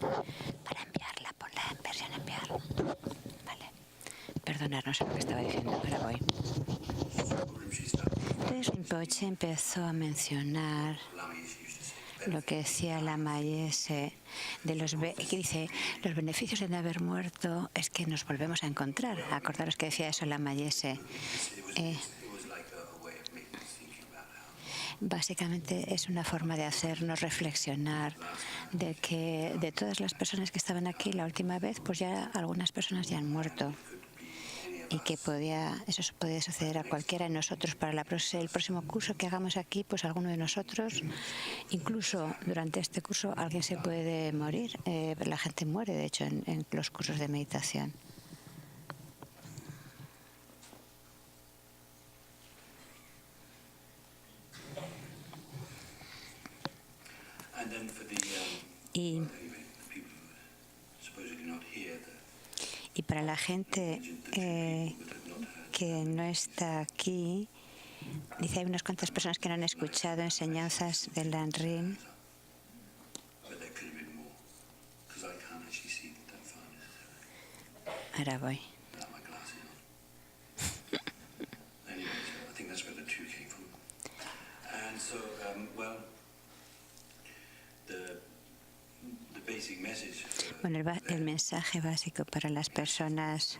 Para enviarla, por la versión enviar. Vale. Perdonad, no sé lo que estaba diciendo, ahora voy. Entonces Rinpoche empezó a mencionar lo que decía Lama Yese, que dice, los beneficios de no haber muerto es que nos volvemos a encontrar. Acordaros que decía eso Lama Yese. Básicamente es una forma de hacernos reflexionar de que de todas las personas que estaban aquí la última vez, pues ya algunas personas ya han muerto. Y que eso podía suceder a cualquiera de nosotros. Para el próximo curso que hagamos aquí, pues alguno de nosotros, incluso durante este curso, alguien se puede morir. La gente muere, de hecho, en los cursos de meditación. Y para la gente que no está aquí, dice, hay unas cuantas personas que no han escuchado enseñanzas del Danrim. Ahora voy. Bueno, el mensaje básico para las personas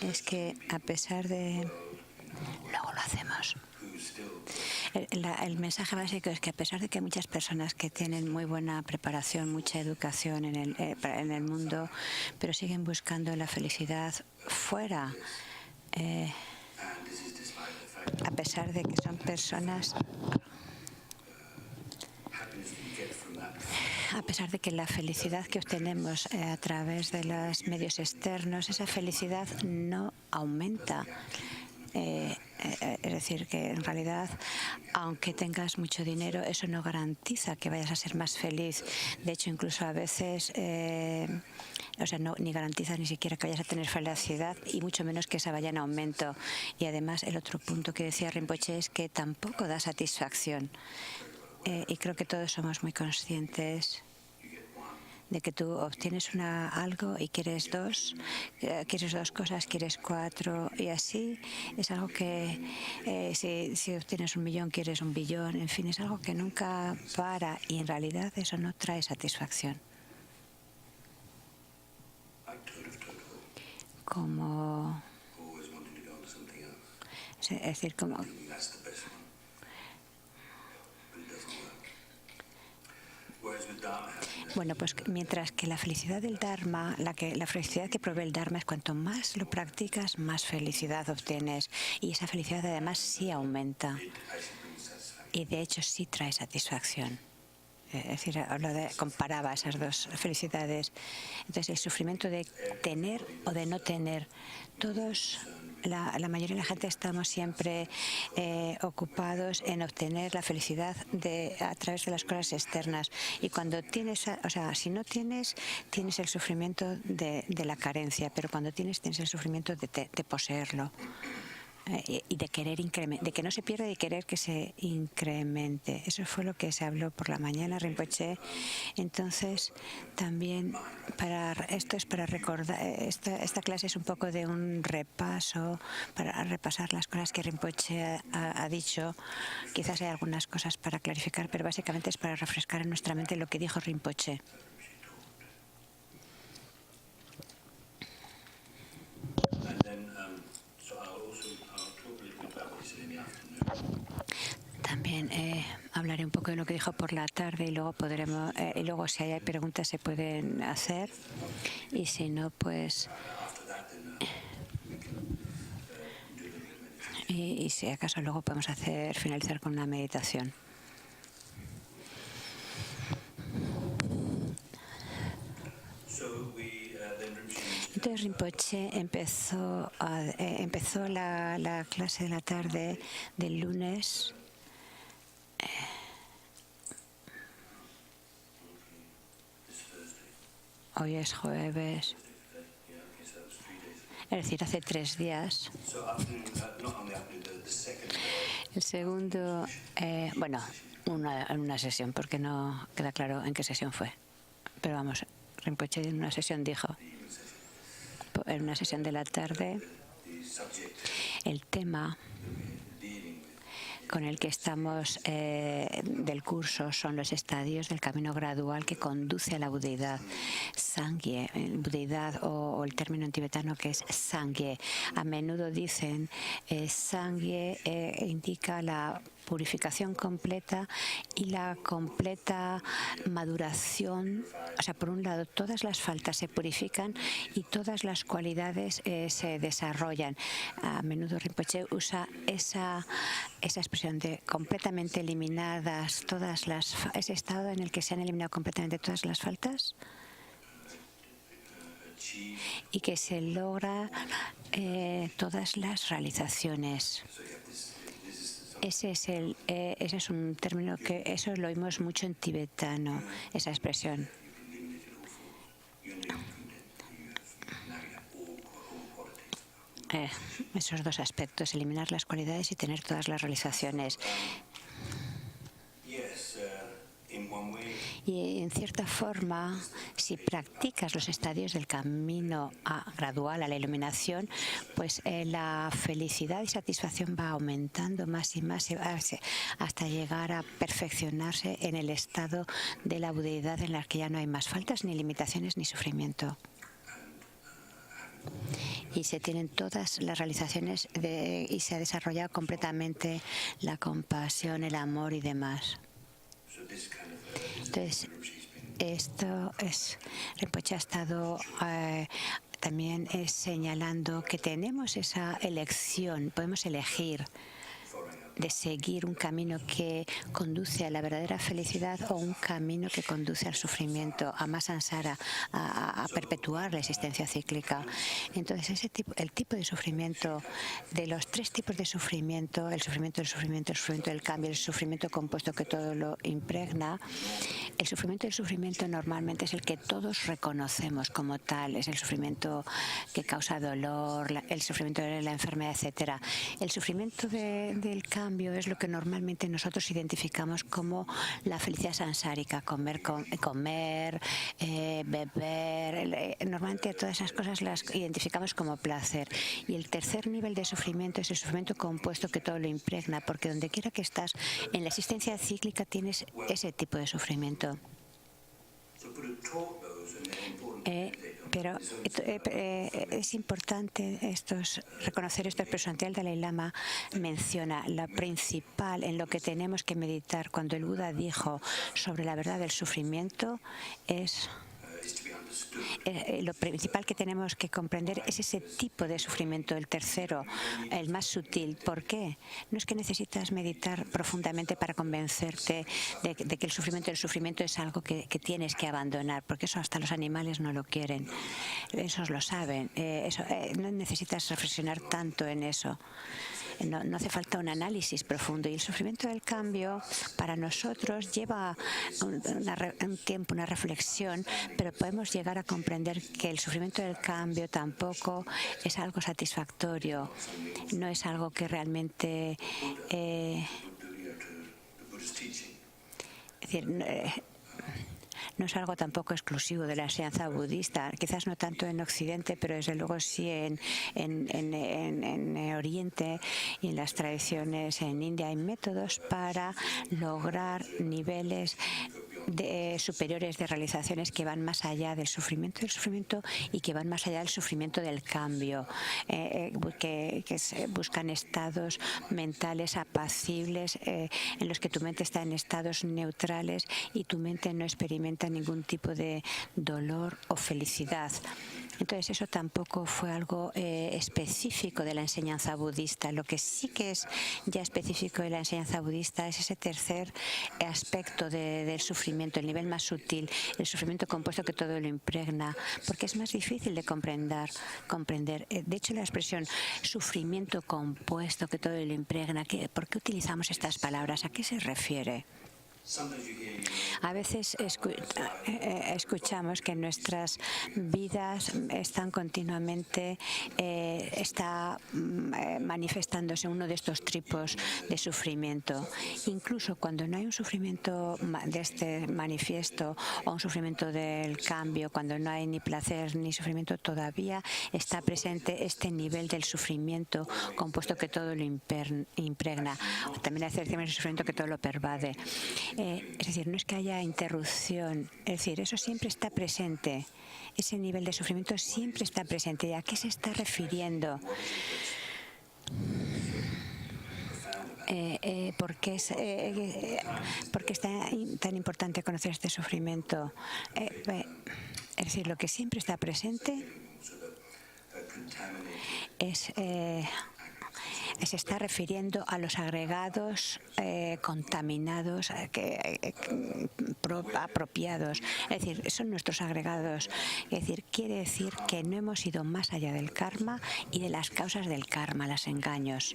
es que a pesar de... Luego lo hacemos. El mensaje básico es que a pesar de que hay muchas personas que tienen muy buena preparación, mucha educación en el mundo, pero siguen buscando la felicidad fuera, a pesar de que son personas... A pesar de que la felicidad que obtenemos a través de los medios externos, esa felicidad no aumenta. Es decir, que en realidad, aunque tengas mucho dinero, eso no garantiza que vayas a ser más feliz. De hecho, incluso a veces, ni garantiza ni siquiera que vayas a tener felicidad y mucho menos que esa vaya en aumento. Y además, el otro punto que decía Rinpoche es que tampoco da satisfacción. Y creo que todos somos muy conscientes de que tú obtienes algo y quieres dos cosas, quieres cuatro, y así es algo que si obtienes 1 millón quieres 1 billón, en fin, es algo que nunca para y en realidad eso no trae satisfacción. Como... Es decir, como... Bueno, pues mientras que la felicidad del Dharma, la felicidad que provee el Dharma es cuanto más lo practicas, más felicidad obtienes. Y esa felicidad además sí aumenta. Y de hecho sí trae satisfacción. Es decir, comparaba esas dos felicidades. Entonces, el sufrimiento de tener o de no tener. La mayoría de la gente estamos siempre ocupados en obtener la felicidad a través de las cosas externas. Y cuando tienes, si no tienes, tienes el sufrimiento de la carencia, pero cuando tienes el sufrimiento de poseerlo. Y de querer de que no se pierda y querer que se incremente. Eso fue lo que se habló por la mañana, Rinpoche. Entonces, también esto es para recordar, esta clase es un poco de un repaso, para repasar las cosas que Rinpoche ha dicho. Quizás hay algunas cosas para clarificar, pero básicamente es para refrescar en nuestra mente lo que dijo Rinpoche. También hablaré un poco de lo que dijo por la tarde y luego si hay preguntas se pueden hacer y si no, pues y si acaso luego podemos finalizar con una meditación. Entonces Rinpoche empezó la clase de la tarde del lunes. Hoy es jueves. Es decir, hace 3 días. El segundo, bueno, en una sesión, porque no queda claro en qué sesión fue. Pero vamos, Rinpoche en una sesión dijo, en una sesión de la tarde, el tema con el que estamos del curso son los estadios del camino gradual que conduce a la budeidad. Sangye, budeidad o el término en tibetano que es Sangye. A menudo dicen Sangye indica la purificación completa y la completa maduración. O sea, por un lado, todas las faltas se purifican y todas las cualidades se desarrollan. A menudo Rinpoche usa esa expresión de completamente eliminadas todas las... ese estado en el que se han eliminado completamente todas las faltas y que se logra todas las realizaciones. Ese es un término que eso lo oímos mucho en tibetano, esa expresión. Esos dos aspectos, eliminar las cualidades y tener todas las realizaciones. Y en cierta forma, si practicas los estadios del camino gradual a la iluminación, pues la felicidad y satisfacción va aumentando más y más hasta llegar a perfeccionarse en el estado de la budeidad en la que ya no hay más faltas, ni limitaciones, ni sufrimiento. Y se tienen todas las realizaciones y se ha desarrollado completamente la compasión, el amor y demás. Entonces, esto es, Rinpoche ha estado también señalando que tenemos esa elección, podemos elegir de seguir un camino que conduce a la verdadera felicidad o un camino que conduce al sufrimiento, a más samsara, a perpetuar la existencia cíclica. Entonces, el tipo de sufrimiento, de los tres tipos de sufrimiento, el sufrimiento del sufrimiento, el sufrimiento del cambio, el sufrimiento compuesto que todo lo impregna, el sufrimiento del sufrimiento normalmente es el que todos reconocemos como tal, es el sufrimiento que causa dolor, el sufrimiento de la enfermedad, etcétera. El sufrimiento del cambio es lo que normalmente nosotros identificamos como la felicidad samsárica, comer, beber, normalmente todas esas cosas las identificamos como placer. Y el tercer nivel de sufrimiento es el sufrimiento compuesto que todo lo impregna, porque donde quiera que estás en la existencia cíclica tienes ese tipo de sufrimiento. Pero es importante reconocer esto. El personal del Dalai Lama menciona la principal en lo que tenemos que meditar cuando el Buda dijo sobre la verdad del sufrimiento es lo principal que tenemos que comprender es ese tipo de sufrimiento, el tercero, el más sutil. ¿Por qué? No es que necesitas meditar profundamente para convencerte de que el sufrimiento es algo que tienes que abandonar, porque eso hasta los animales no lo quieren. Esos lo saben. No necesitas reflexionar tanto en eso. No hace falta un análisis profundo. Y el sufrimiento del cambio para nosotros lleva un tiempo, una reflexión, pero podemos llegar a comprender que el sufrimiento del cambio tampoco es algo satisfactorio, no es algo que realmente... es decir, no es algo tampoco exclusivo de la enseñanza budista, quizás no tanto en Occidente, pero desde luego sí en Oriente y en las tradiciones en India. Hay métodos para lograr niveles superiores de realizaciones que van más allá del sufrimiento y que van más allá del sufrimiento del cambio, que buscan estados mentales apacibles en los que tu mente está en estados neutrales y tu mente no experimenta ningún tipo de dolor o felicidad. Entonces eso tampoco fue algo específico de la enseñanza budista. Lo que sí que es ya específico de la enseñanza budista es ese tercer aspecto del sufrimiento, el nivel más sutil, el sufrimiento compuesto que todo lo impregna, porque es más difícil de comprender. De hecho, la expresión sufrimiento compuesto que todo lo impregna, ¿por qué utilizamos estas palabras? ¿A qué se refiere? A veces escuchamos que nuestras vidas están continuamente manifestándose uno de estos tipos de sufrimiento. Incluso cuando no hay un sufrimiento de este manifiesto o un sufrimiento del cambio, cuando no hay ni placer ni sufrimiento, todavía está presente este nivel del sufrimiento compuesto que todo lo impregna. También hay cierto nivel de sufrimiento que todo lo pervade. Es decir, no es que haya interrupción, es decir, eso siempre está presente, ese nivel de sufrimiento siempre está presente. ¿Y a qué se está refiriendo? ¿Por qué es tan importante conocer este sufrimiento? Es decir, lo que siempre está presente se está refiriendo a los agregados contaminados apropiados. Es decir, son nuestros agregados. Es decir, quiere decir que no hemos ido más allá del karma y de las causas del karma, los engaños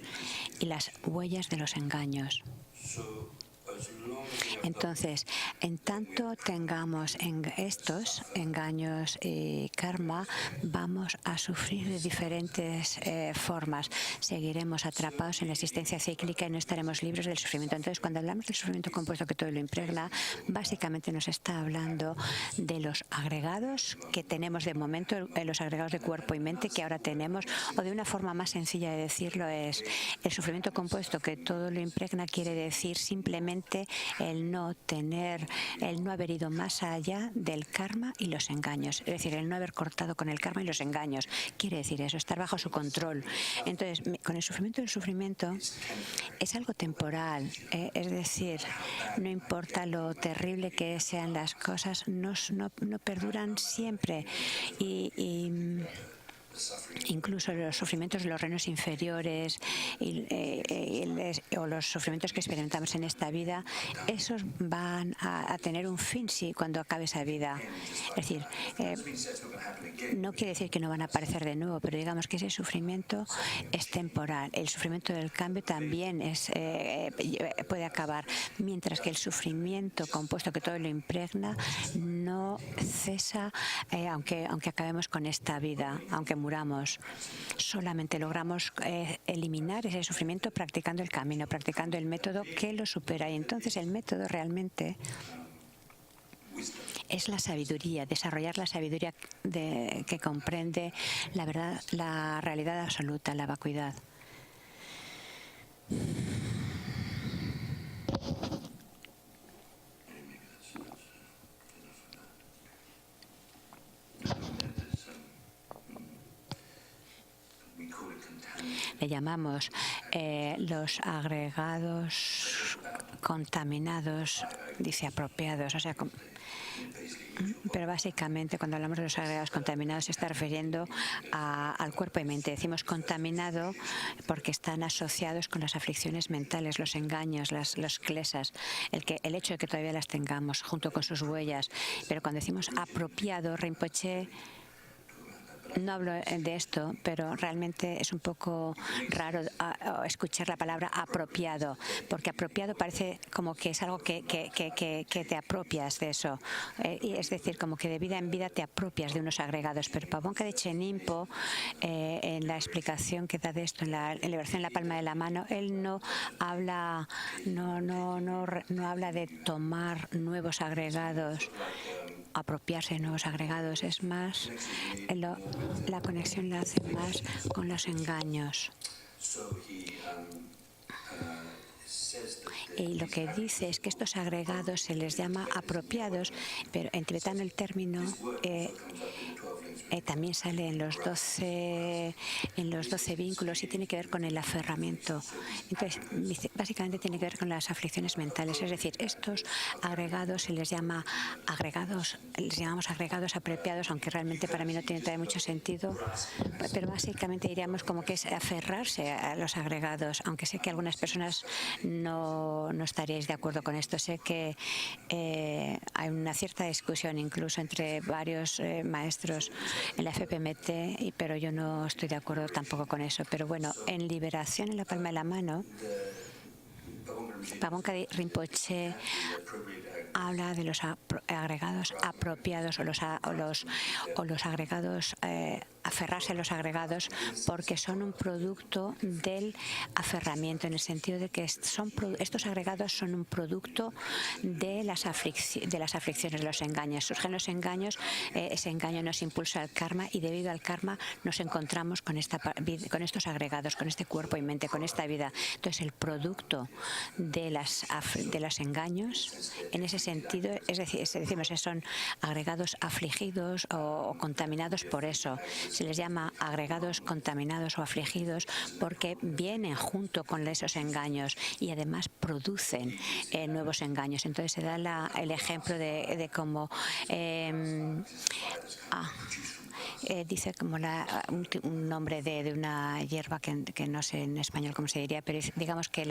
y las huellas de los engaños. Entonces, en tanto tengamos estos engaños y karma, vamos a sufrir de diferentes formas. Seguiremos atrapados en la existencia cíclica y no estaremos libres del sufrimiento. Entonces, cuando hablamos del sufrimiento compuesto que todo lo impregna, básicamente nos está hablando de los agregados que tenemos de momento, los agregados de cuerpo y mente que ahora tenemos, o de una forma más sencilla de decirlo es el sufrimiento compuesto que todo lo impregna quiere decir simplemente el no haber ido más allá del karma y los engaños. Es decir, el no haber cortado con el karma y los engaños. Quiere decir eso, estar bajo su control. Entonces, con el sufrimiento es algo temporal. Es decir, no importa lo terrible que sean las cosas, no perduran siempre. Incluso los sufrimientos de los reinos inferiores o los sufrimientos que experimentamos en esta vida, esos van a tener un fin cuando acabe esa vida. Es decir, no quiere decir que no van a aparecer de nuevo, pero digamos que ese sufrimiento es temporal. El sufrimiento del cambio también puede acabar, mientras que el sufrimiento compuesto que todo lo impregna no cesa aunque acabemos con esta vida, aunque muramos. Solamente logramos eliminar ese sufrimiento practicando el camino, practicando el método que lo supera. Y entonces el método realmente es la sabiduría, desarrollar la sabiduría que comprende la verdad, la realidad absoluta, la vacuidad. Le llamamos los agregados contaminados, dice apropiados, o sea, pero básicamente cuando hablamos de los agregados contaminados se está refiriendo al cuerpo y mente. Decimos contaminado porque están asociados con las aflicciones mentales, los engaños, los klesas, el hecho de que todavía las tengamos junto con sus huellas. Pero cuando decimos apropiado, Rinpoche no hablo de esto, pero realmente es un poco raro escuchar la palabra apropiado, porque apropiado parece como que es algo que te apropias de eso. Es decir, como que de vida en vida te apropias de unos agregados. Pero Pabonka de Chenimpo, en la explicación que da de esto, en la versión en la palma de la mano, él no habla de tomar nuevos agregados, apropiarse de nuevos agregados. Es más, la conexión la hace más con los engaños. Y lo que dice es que estos agregados se les llama apropiados, pero en tibetano el término también sale en los 12 vínculos y tiene que ver con el aferramiento. Entonces, básicamente tiene que ver con las aflicciones mentales. Es decir, estos agregados se les llamamos agregados apropiados, aunque realmente para mí no tiene todavía mucho sentido, pero básicamente diríamos como que es aferrarse a los agregados, aunque sé que algunas personas no estaríais de acuerdo con esto. Sé que hay una cierta discusión incluso entre varios maestros en la FPMT, pero yo no estoy de acuerdo tampoco con eso. Pero bueno, en Liberación en la palma de la mano, Pagonka Rinpoche habla de los agregados apropiados o los agregados, aferrarse a los agregados porque son un producto del aferramiento, en el sentido de que estos agregados son un producto de las aflicciones, los engaños. Surgen los engaños, ese engaño nos impulsa al karma y debido al karma nos encontramos con estos agregados, con este cuerpo y mente, con esta vida. Entonces el producto de los engaños, en ese sentido, es decir, decimos que son agregados afligidos o contaminados por eso. Se les llama agregados contaminados o afligidos porque vienen junto con esos engaños y además producen nuevos engaños. Entonces se da el ejemplo de cómo dice como un nombre de una hierba que no sé en español cómo se diría, pero digamos que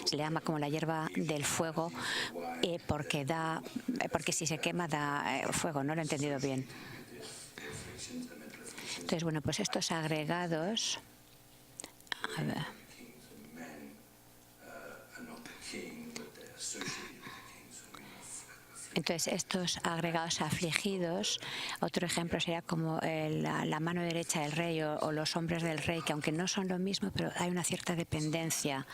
se le llama como la hierba del fuego porque si se quema da fuego. No lo he entendido bien. Entonces, bueno, pues estos agregados, a ver. Entonces, estos agregados afligidos, otro ejemplo sería como la mano derecha del rey o los hombres del rey, que aunque no son lo mismo, pero hay una cierta dependencia.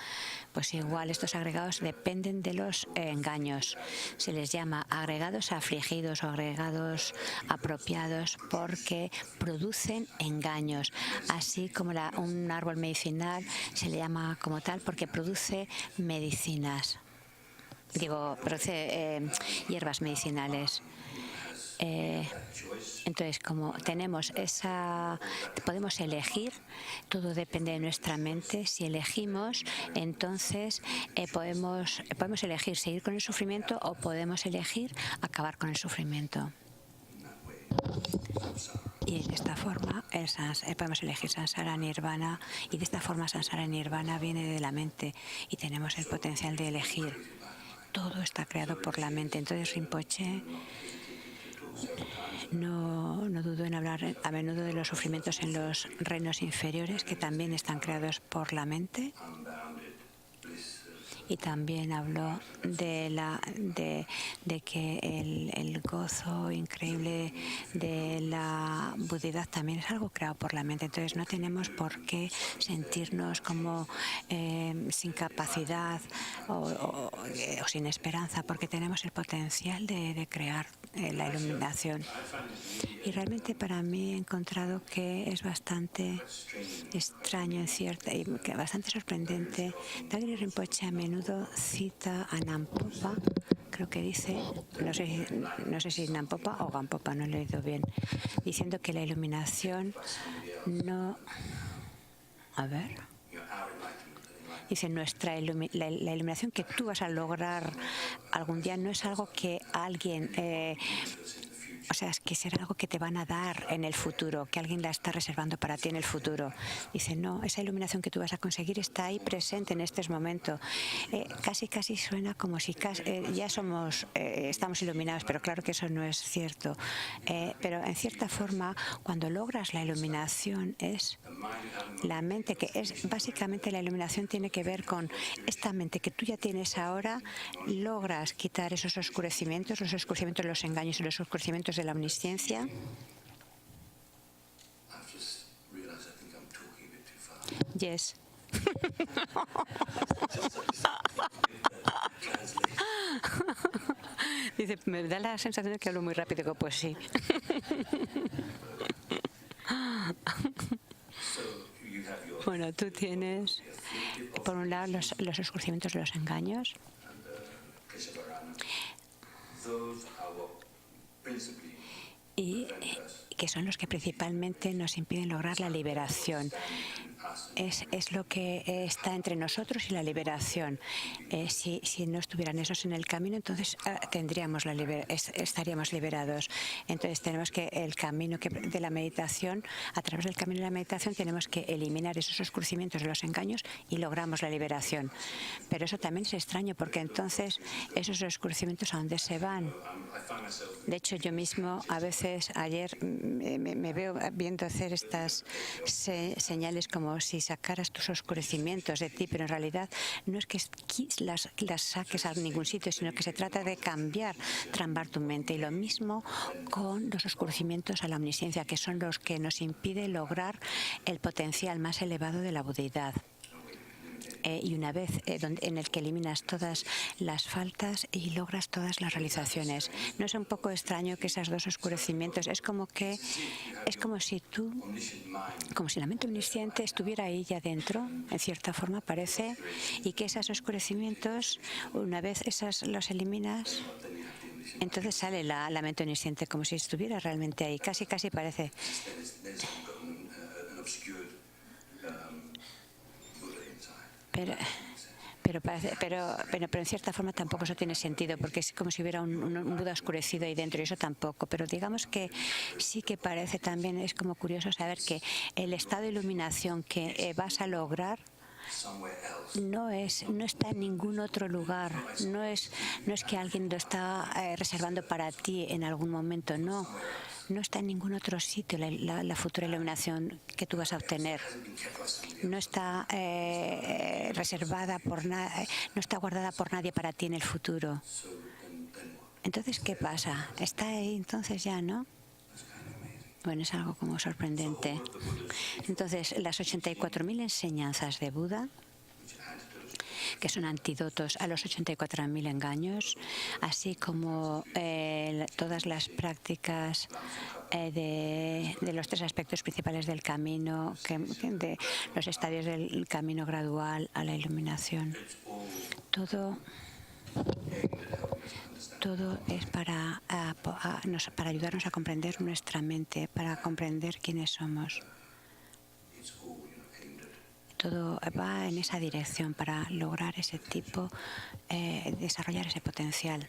Pues igual, estos agregados dependen de los engaños. Se les llama agregados afligidos o agregados apropiados porque producen engaños. Así como un árbol medicinal se le llama como tal porque produce medicinas. Produce hierbas medicinales. Entonces, como tenemos podemos elegir, todo depende de nuestra mente. Si elegimos, entonces podemos elegir seguir con el sufrimiento o podemos elegir acabar con el sufrimiento. Y de esta forma podemos elegir Samsara Nirvana, y de esta forma Samsara Nirvana viene de la mente y tenemos el potencial de elegir. Todo está creado por la mente. Entonces Rinpoche no dudó en hablar a menudo de los sufrimientos en los reinos inferiores, que también están creados por la mente. Y también habló de que el gozo increíble de la budidad también es algo creado por la mente. Entonces no tenemos por qué sentirnos como sin capacidad o sin esperanza, porque tenemos el potencial de crear la iluminación. Y realmente para mí he encontrado que es bastante extraño y bastante sorprendente. Tagore Rinpoche a menudo cita a Nampopa, creo que dice, no sé si Nampopa o Gampopa, no lo he oído bien, diciendo que la iluminación no... A ver... Dice, la iluminación que tú vas a lograr algún día no es algo que alguien... O sea, es que será algo que te van a dar en el futuro, que alguien la está reservando para ti en el futuro. Dice, no, esa iluminación que tú vas a conseguir está ahí presente en este momento. Casi suena como si ya estamos iluminados, pero claro que eso no es cierto. Pero en cierta forma, cuando logras la iluminación, es la mente, que es básicamente la iluminación tiene que ver con esta mente que tú ya tienes ahora, logras quitar esos oscurecimientos, los oscurecimientos de los engaños y los oscurecimientos de la omnisciencia. Yes. Dice, me da la sensación de que hablo muy rápido. Pues sí. Bueno, tú tienes, por un lado, los oscurecimientos de los engaños. Y que son los que principalmente nos impiden lograr la liberación. Es lo que está entre nosotros y la liberación. Si no estuvieran esos en el camino, entonces estaríamos liberados. Entonces tenemos que el camino de la meditación, a través del camino de la meditación tenemos que eliminar esos oscurecimientos de los engaños y logramos la liberación. Pero eso también es extraño, porque entonces esos oscurecimientos, ¿a dónde se van? De hecho, yo mismo a veces ayer me veo viendo hacer estas señales como como si sacaras tus oscurecimientos de ti, pero en realidad no es que las saques a ningún sitio, sino que se trata de cambiar, trambar tu mente. Y lo mismo con los oscurecimientos a la omnisciencia, que son los que nos impiden lograr el potencial más elevado de la budeidad. Y una vez en el que eliminas todas las faltas y logras todas las realizaciones. ¿No es un poco extraño que esos dos oscurecimientos es como si la mente omnisciente estuviera ahí ya dentro, en cierta forma parece, y que esos oscurecimientos, una vez los eliminas, entonces sale la mente omnisciente como si estuviera realmente ahí, casi parece. Pero en cierta forma tampoco eso tiene sentido, porque es como si hubiera un Buda oscurecido ahí dentro, y eso tampoco. Pero digamos que sí que parece también, es como curioso saber que el estado de iluminación que vas a lograr no está en ningún otro lugar, no es que alguien lo está reservando para ti en algún momento, no está en ningún otro sitio la futura iluminación que tú vas a obtener. No está reservada por nadie, no está guardada por nadie para ti en el futuro. Entonces, ¿qué pasa? Está ahí entonces ya, ¿no? Bueno, es algo como sorprendente. Entonces, las 84.000 enseñanzas de Buda, que son antídotos a los 84.000 engaños, así como todas las prácticas de los 3 aspectos principales del camino, de los estadios del camino gradual a la iluminación. Todo es para ayudarnos a comprender nuestra mente, para comprender quiénes somos. Todo va en esa dirección para lograr ese tipo, desarrollar ese potencial.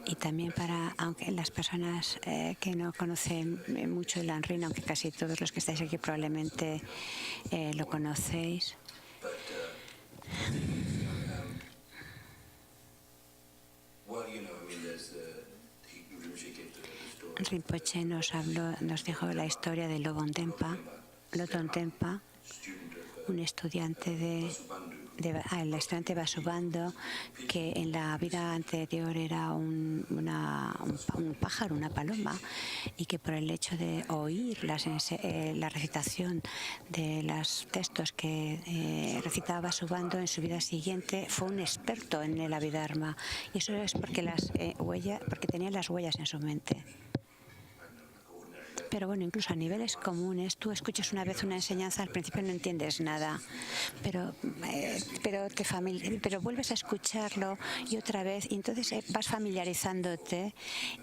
Y también aunque las personas que no conocen mucho el Anrin, aunque casi todos los que estáis aquí probablemente lo conocéis. Rinpoche nos dijo la historia de Lobon Tenpa, un estudiante el estudiante Vasubandhu, que en la vida anterior era un pájaro, una paloma, y que por el hecho de oír la recitación de los textos que recitaba Vasubandhu en su vida siguiente, fue un experto en el Abhidharma. Y eso es porque tenía las huellas en su mente. Pero bueno, incluso a niveles comunes, tú escuchas una vez una enseñanza, al principio no entiendes nada, pero vuelves a escucharlo y otra vez, y entonces vas familiarizándote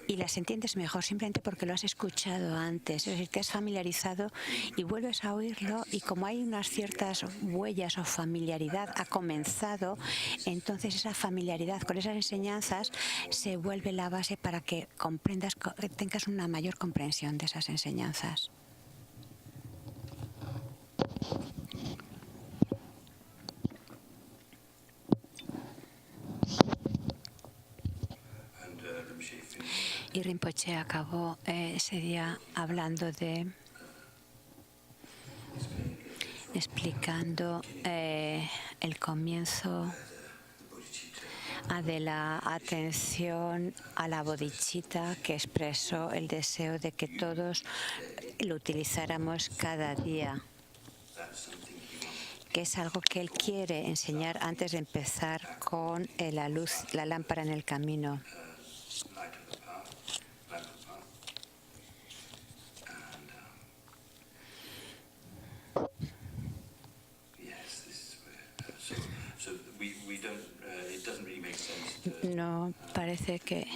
y las entiendes mejor simplemente porque lo has escuchado antes. Es decir, te has familiarizado y vuelves a oírlo, y como hay unas ciertas huellas o familiaridad ha comenzado, entonces esa familiaridad con esas enseñanzas se vuelve la base para que tengas una mayor comprensión de esas enseñanzas. Y Rinpoche acabó ese día explicando el comienzo de la atención a la bodhicitta, que expresó el deseo de que todos lo utilizáramos cada día, que es algo que él quiere enseñar antes de empezar con la lámpara en el camino. No parece que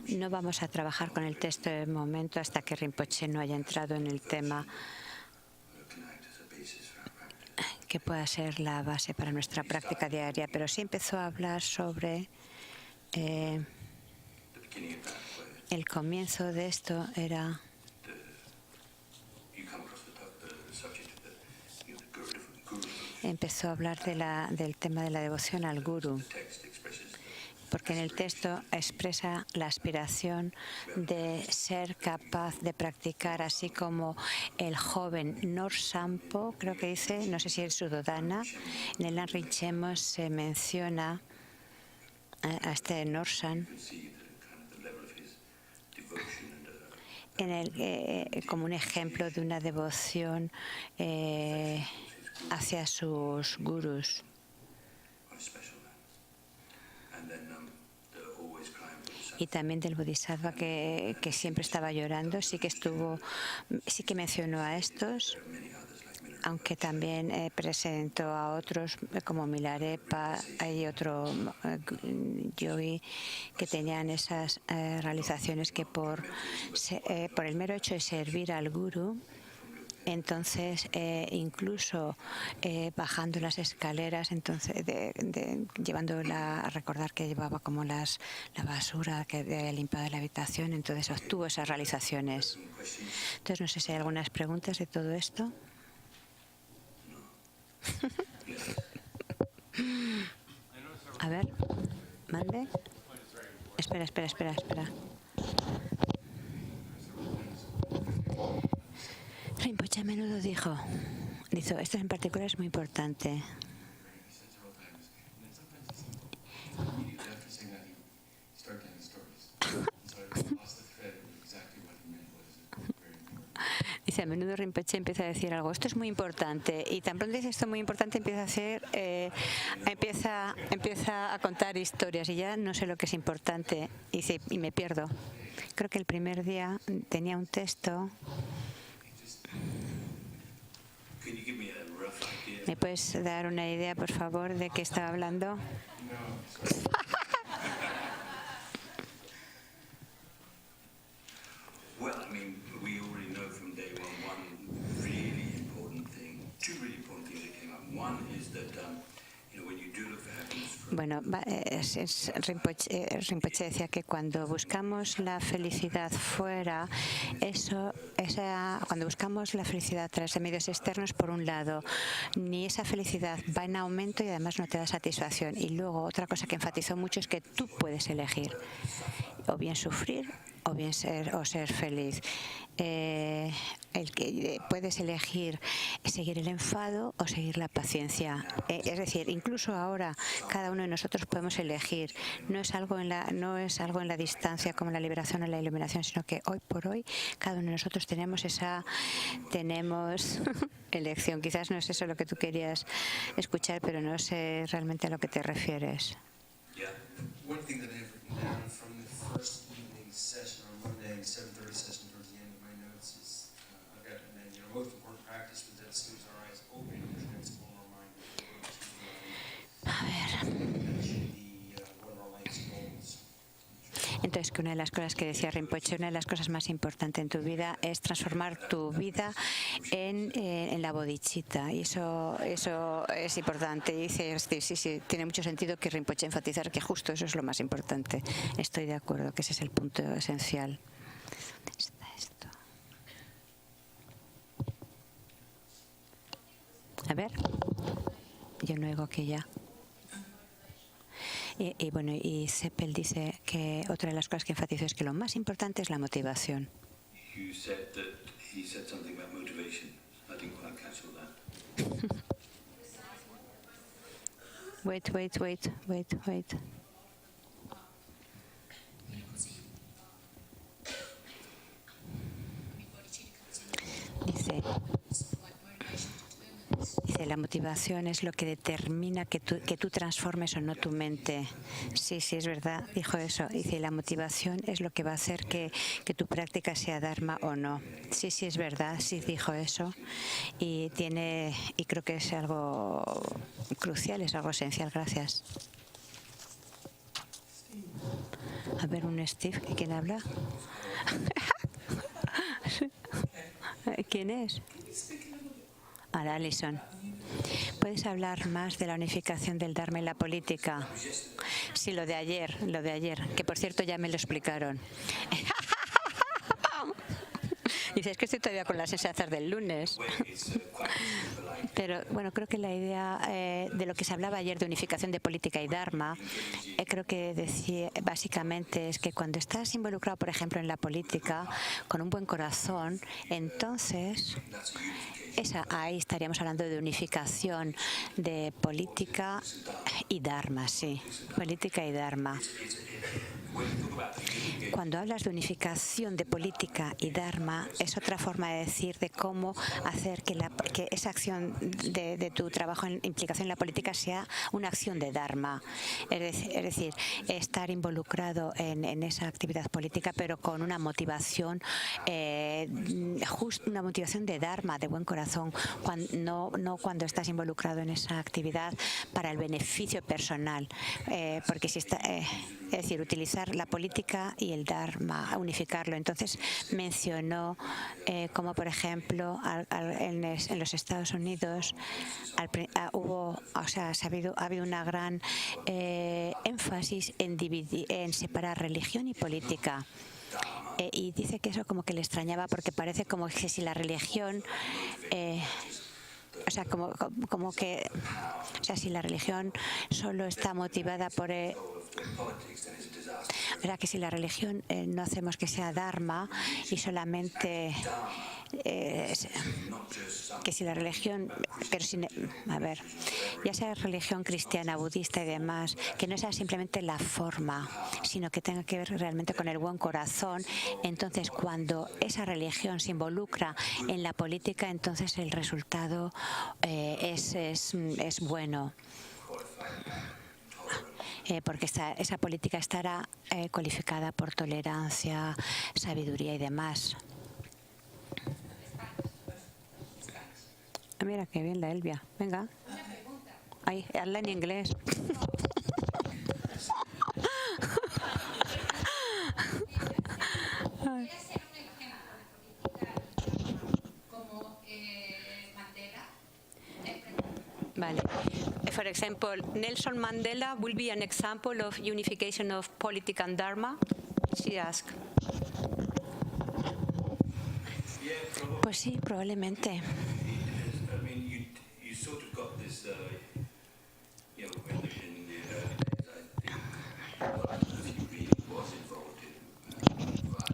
no vamos a trabajar con el texto de momento hasta que Rinpoche no haya entrado en el tema que pueda ser la base para nuestra práctica diaria, pero sí empezó a hablar sobre el comienzo de esto. Empezó a hablar del tema de la devoción al Guru. porque en el texto expresa la aspiración de ser capaz de practicar, así como el joven Norsampo, creo que dice, no sé si es Sudodana, en el Anrichemos se menciona a este Norsan como un ejemplo de una devoción hacia sus gurús. Y también del Bodhisattva que siempre estaba llorando, sí que mencionó a estos, aunque también presentó a otros como Milarepa. Hay otro yogi que tenían esas realizaciones que por el mero hecho de servir al guru, entonces incluso bajando las escaleras, entonces llevándola a recordar que llevaba como la basura que había limpiado la habitación, entonces obtuvo esas realizaciones. Entonces no sé si hay algunas preguntas de todo esto. A ver, mande. Espera. Rinpoche a menudo dijo, esto en particular es muy importante. Dice, a menudo Rinpoche empieza a decir algo, esto es muy importante, y tan pronto dice esto muy importante empieza a contar historias y ya no sé lo que es importante y me pierdo. Creo que el primer día tenía un texto. ¿Me puedes dar una idea, por favor, de qué estaba hablando? Bueno, Rinpoche decía que cuando buscamos la felicidad fuera, cuando buscamos la felicidad a través de medios externos, por un lado, ni esa felicidad va en aumento y además no te da satisfacción. Y luego otra cosa que enfatizó mucho es que tú puedes elegir o bien sufrir o bien ser feliz. El que puedes elegir seguir el enfado o seguir la paciencia. Es decir, incluso ahora cada uno de nosotros podemos elegir. No es algo en la distancia como la liberación o la iluminación, sino que hoy por hoy cada uno de nosotros tenemos elección. Quizás no es eso lo que tú querías escuchar, pero no sé realmente a lo que te refieres. Session on Monday, 7:30 session towards the end of my notes is I've got most important practice was that as soon as our eyes open, we transform our mind. A ver. Entonces, que una de las cosas que decía Rinpoche, una de las cosas más importantes en tu vida es transformar tu vida en la bodhicitta. Y eso es importante. Y dice, sí, tiene mucho sentido que Rinpoche enfatizar que justo eso es lo más importante. Estoy de acuerdo, que ese es el punto esencial. ¿Dónde está esto? A ver. Yo no oigo que ya. Y Seppel dice que otra de las cosas que enfatizó es que lo más importante es la motivación. Wait. Dice, la motivación es lo que determina que tú transformes o no tu mente. Sí, es verdad, dijo eso. Dice, la motivación es lo que va a hacer que tu práctica sea dharma o no. Sí, es verdad, sí dijo eso. Y creo que es algo crucial, es algo esencial. Gracias. A ver, un Steve, ¿quién habla? ¿Quién es? Alison. ¿Puedes hablar más de la unificación del Dharma en la política? Sí, lo de ayer, que por cierto ya me lo explicaron. Dice, es que estoy todavía con las enseñanzas del lunes. Pero bueno, creo que la idea de lo que se hablaba ayer de unificación de política y Dharma, creo que decía, básicamente es que cuando estás involucrado, por ejemplo, en la política, con un buen corazón, entonces ahí estaríamos hablando de unificación de política y Dharma, sí, política y Dharma. Cuando hablas de unificación de política y Dharma, es otra forma de decir de cómo hacer que esa acción de tu trabajo en implicación en la política sea una acción de Dharma. Es decir, estar involucrado en esa actividad política, pero con una motivación, una motivación de Dharma, de buen corazón, no cuando estás involucrado en esa actividad para el beneficio personal. Porque si está, es decir, utilizar la política y el Dharma, unificarlo. Entonces mencionó como, por ejemplo, en los Estados Unidos ha habido una gran énfasis en separar religión y política. Y dice que eso como que le extrañaba porque parece como que si la religión si la religión solo está motivada por que si la religión no hacemos que sea Dharma y solamente que si la religión, pero ya sea religión cristiana, budista y demás, que no sea simplemente la forma, sino que tenga que ver realmente con el buen corazón. Entonces, cuando esa religión se involucra en la política, entonces el resultado es bueno. Porque esa política estará cualificada por tolerancia, sabiduría y demás. Mira qué bien la Elvia. Venga. Ay, habla en inglés. Vale. For example, Nelson Mandela will be an example of unification of politics and Dharma. She asked. Pues sí, probablemente.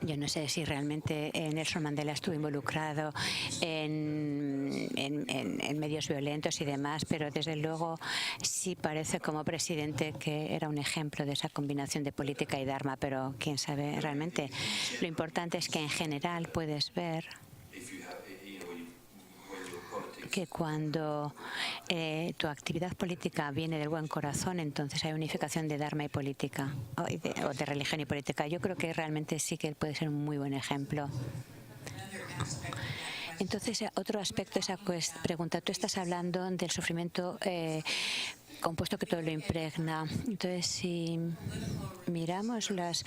Yo no sé si realmente Nelson Mandela estuvo involucrado en medios violentos y demás, pero desde luego sí parece como presidente que era un ejemplo de esa combinación de política y Dharma, pero quién sabe realmente. Lo importante es que en general puedes ver que cuando tu actividad política viene del buen corazón, entonces hay unificación de Dharma y política, o de religión y política. Yo creo que realmente sí que puede ser un muy buen ejemplo. Entonces, otro aspecto de esa pregunta, tú estás hablando del sufrimiento compuesto que todo lo impregna. Entonces, si miramos los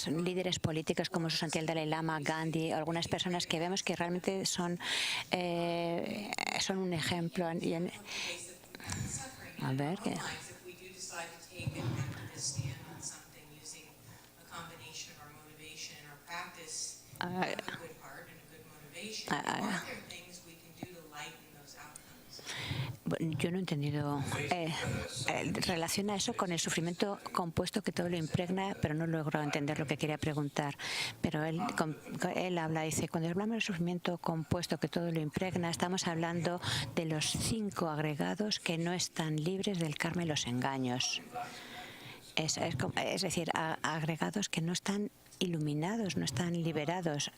líderes políticos como su santidad el Dalai Lama, Gandhi, algunas personas que vemos que realmente son un ejemplo. A ver, ¿qué? Yo no he entendido. Relaciona eso con el sufrimiento compuesto que todo lo impregna, pero no logro entender lo que quería preguntar. Pero él habla, dice, cuando hablamos del sufrimiento compuesto que todo lo impregna, estamos hablando de los 5 agregados que no están libres del karma y los engaños. Es decir, agregados que no están iluminados, no están liberados.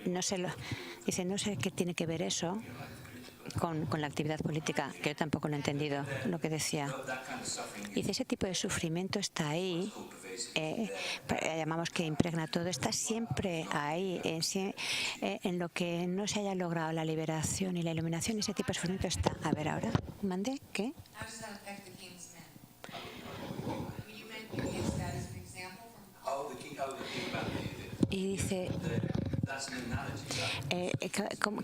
No sé qué tiene que ver eso con la actividad política, que yo tampoco lo he entendido, lo que decía. Dice, ese tipo de sufrimiento está ahí, llamamos que impregna todo, está siempre ahí, en lo que no se haya logrado la liberación y la iluminación, ese tipo de sufrimiento está. A ver, ahora, ¿mandé? ¿Qué? Y dice,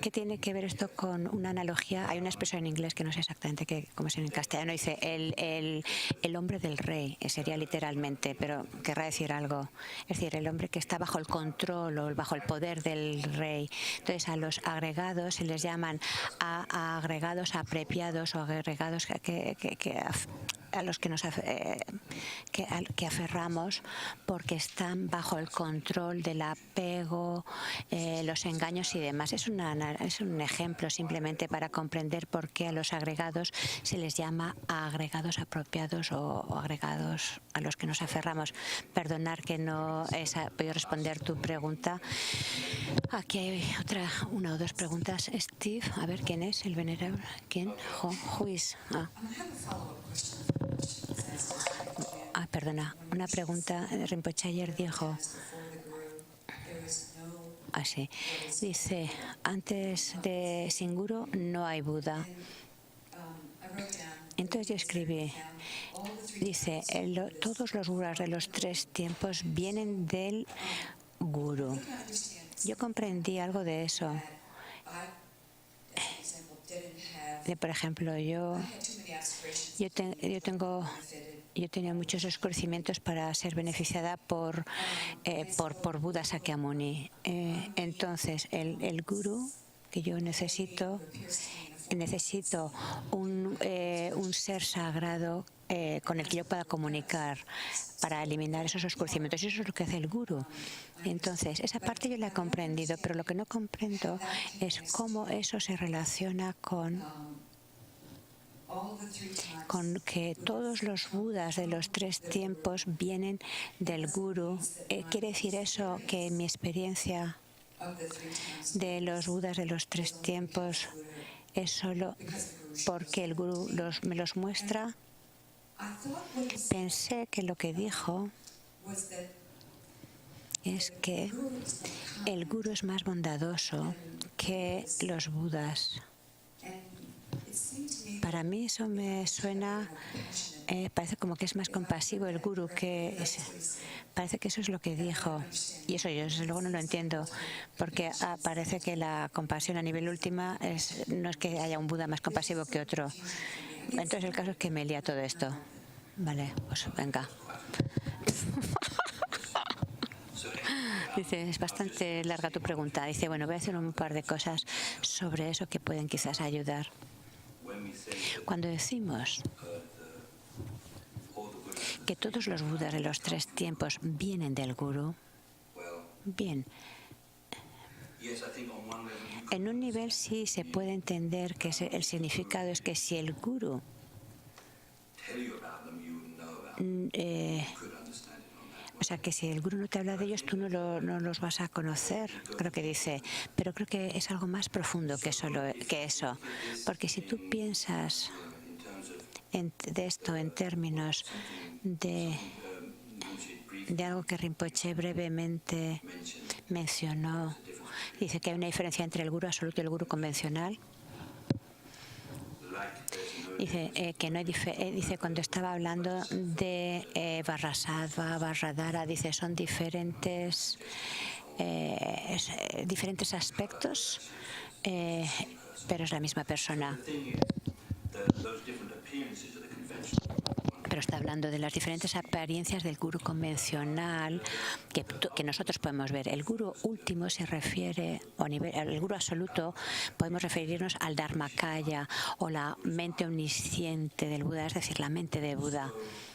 ¿Qué tiene que ver esto con una analogía? Hay una expresión en inglés que no sé exactamente cómo es en castellano. Dice el hombre del rey, sería literalmente, pero querrá decir algo. Es decir, el hombre que está bajo el control o bajo el poder del rey. Entonces, a los agregados se les llaman a agregados apropiados o agregados a los que nos que aferramos porque están bajo el control del apego, los engaños y demás. Es un ejemplo simplemente para comprender por qué a los agregados se les llama agregados apropiados o agregados a los que nos aferramos. Perdonar que no he podido responder tu pregunta. Aquí hay una o dos preguntas. Steve, a ver, ¿quién es el venerable? ¿Quién? Juiz. Perdona, una pregunta. Rinpoche ayer dijo, sí, dice, antes de sin guru no hay Buda. Entonces yo escribí, dice, todos los gurús de los 3 tiempos vienen del guru. Yo comprendí algo de eso. Por ejemplo, yo tenía muchos esclarecimientos para ser beneficiada por Buda Sakyamuni. Entonces, el guru que yo necesito un ser sagrado con el que yo pueda comunicar para eliminar esos oscurecimientos. Y eso es lo que hace el guru. Entonces, esa parte yo la he comprendido, pero lo que no comprendo es cómo eso se relaciona con que todos los budas de los 3 tiempos vienen del guru. ¿Quiere decir eso que mi experiencia de los budas de los 3 tiempos es solo porque el guru me los muestra? Pensé que lo que dijo es que el guru es más bondadoso que los budas. Para mí eso me suena, parece como que es más compasivo el guru, parece que eso es lo que dijo. Y eso yo desde luego no lo entiendo, porque parece que la compasión a nivel última no es que haya un Buda más compasivo que otro. Entonces el caso es que me lía todo esto. Vale, pues venga. Dice, es bastante larga tu pregunta. Dice, bueno, voy a hacer un par de cosas sobre eso que pueden quizás ayudar. Cuando decimos que todos los budas de los 3 tiempos vienen del guru, bien, en un nivel sí se puede entender que el significado es que si el guru o sea, que si el guru no te habla de ellos, tú no los vas a conocer, creo que dice. Pero creo que es algo más profundo que eso. Porque si tú piensas de esto en términos de algo que Rinpoche brevemente mencionó, dice que hay una diferencia entre el guru absoluto y el guru convencional. Dice que no hay dice cuando estaba hablando de Vajrasattva, Vajradhara, dice son diferentes aspectos, pero es la misma persona. Pero está hablando de las diferentes apariencias del guru convencional que nosotros podemos ver. El guru último se refiere, el guru absoluto, podemos referirnos al Dharmakaya o la mente omnisciente del Buda, es decir, la mente de Buda.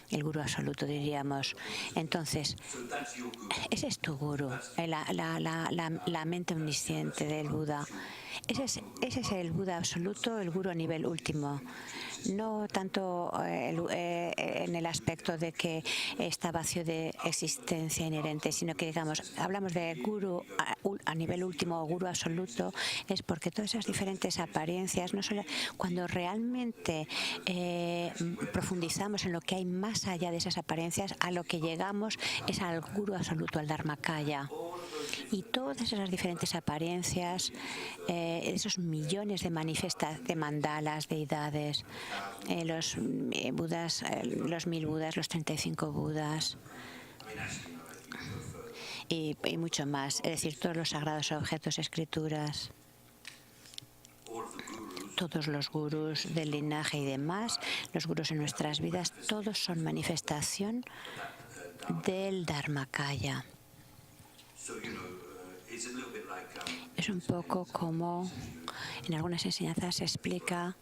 El guru absoluto, diríamos. Entonces, ese es tu guru, la mente omnisciente del Buda. Ese es el Buda absoluto, el guru a nivel último. No tanto en el aspecto de que está vacío de existencia inherente, sino que, digamos, hablamos de guru a nivel último o guru absoluto, es porque todas esas diferentes apariencias, no solo cuando realmente profundizamos en lo que hay más allá de esas apariencias, a lo que llegamos es al guru absoluto, al Dharmakaya. Y todas esas diferentes apariencias, esos millones de mandalas, deidades, los budas, los 1000 budas, los 35 budas. y mucho más. Es decir, todos los sagrados objetos, escrituras, todos los gurús del linaje y demás, los gurús en nuestras vidas, todos son manifestación del Dharmakaya. Es un poco como en algunas enseñanzas se explica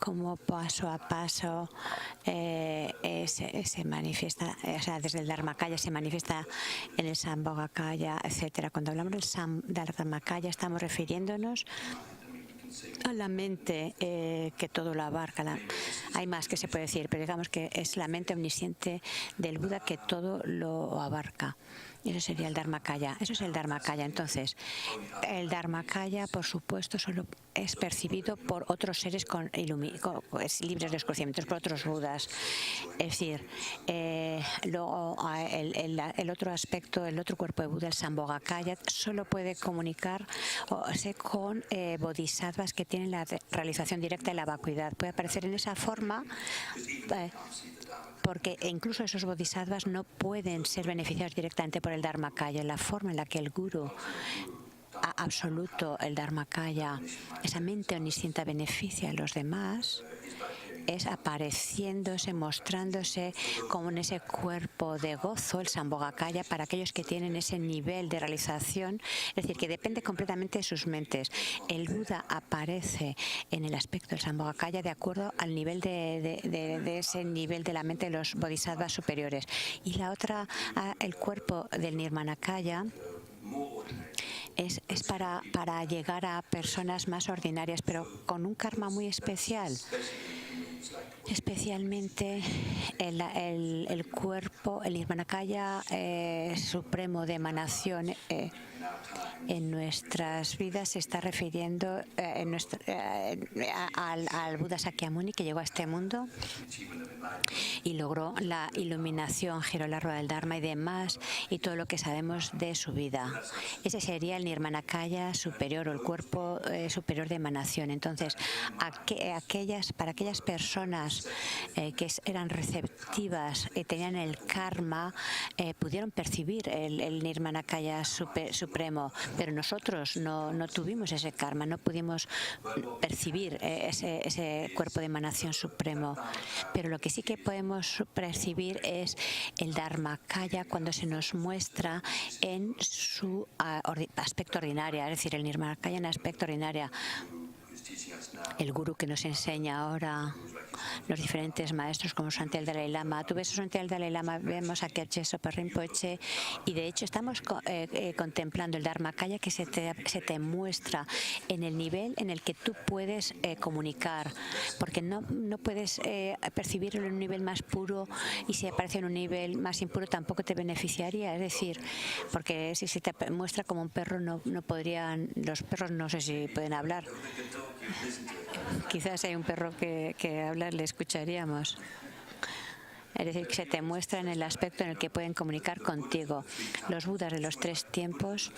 cómo paso a paso se manifiesta, o sea, desde el Dharmakaya se manifiesta en el Sambhogakaya, etcétera. Cuando hablamos del Dharmakaya estamos refiriéndonos a la mente que todo lo abarca. Hay más que se puede decir, pero digamos que es la mente omnisciente del Buda que todo lo abarca. Eso sería el Dharmakaya. Eso es el Dharmakaya. Entonces, el Dharmakaya, por supuesto, solo es percibido por otros seres libres de conocimientos, por otros Budas. Es decir, luego el otro aspecto, el otro cuerpo de Buda, el Sambhogakaya, solo puede comunicarse con bodhisattvas que tienen la realización directa de la vacuidad. Puede aparecer en esa forma porque incluso esos bodhisattvas no pueden ser beneficiados directamente por el Dharmakaya. La forma en la que el Guru absoluto, el Dharmakaya, esa mente omnisciente beneficia a los demás, es apareciéndose, mostrándose como en ese cuerpo de gozo, el Sambhogakaya, para aquellos que tienen ese nivel de realización, es decir, que depende completamente de sus mentes. El Buda aparece en el aspecto del Sambhogakaya de acuerdo al nivel de ese nivel de la mente de los bodhisattvas superiores. Y la otra, el cuerpo del Nirmanakaya, es para llegar a personas más ordinarias, pero con un karma muy especial. Especialmente el cuerpo, el Nirmanakaya supremo de emanación en nuestras vidas se está refiriendo al Buda Sakyamuni, que llegó a este mundo y logró la iluminación, giró la rueda del Dharma y demás, y todo lo que sabemos de su vida. Ese sería el Nirmanakaya superior, o el cuerpo superior de emanación. Entonces, para aquellas personas que eran receptivas y tenían el karma, pudieron percibir el Nirmanakaya supremo, pero nosotros no tuvimos ese karma, no pudimos percibir ese cuerpo de emanación supremo. Pero lo que sí que podemos percibir es el Dharmakaya cuando se nos muestra en su aspecto ordinario, es decir, el Nirmanakaya en aspecto ordinario. El gurú que nos enseña ahora, los diferentes maestros como Santi el Dalai Lama. Tú ves a Santi el Dalai Lama, vemos a Kyatje Sopa Rinpoche, y de hecho estamos contemplando el Dharmakaya que se te muestra en el nivel en el que tú puedes comunicar, porque no puedes percibirlo en un nivel más puro, y si aparece en un nivel más impuro tampoco te beneficiaría. Es decir, porque si se te muestra como un perro, no podrían, los perros no sé si pueden hablar. Quizás hay un perro que habla, le escucharíamos. Es decir, que se te muestra en el aspecto en el que pueden comunicar contigo. Los Budas de los 3 tiempos,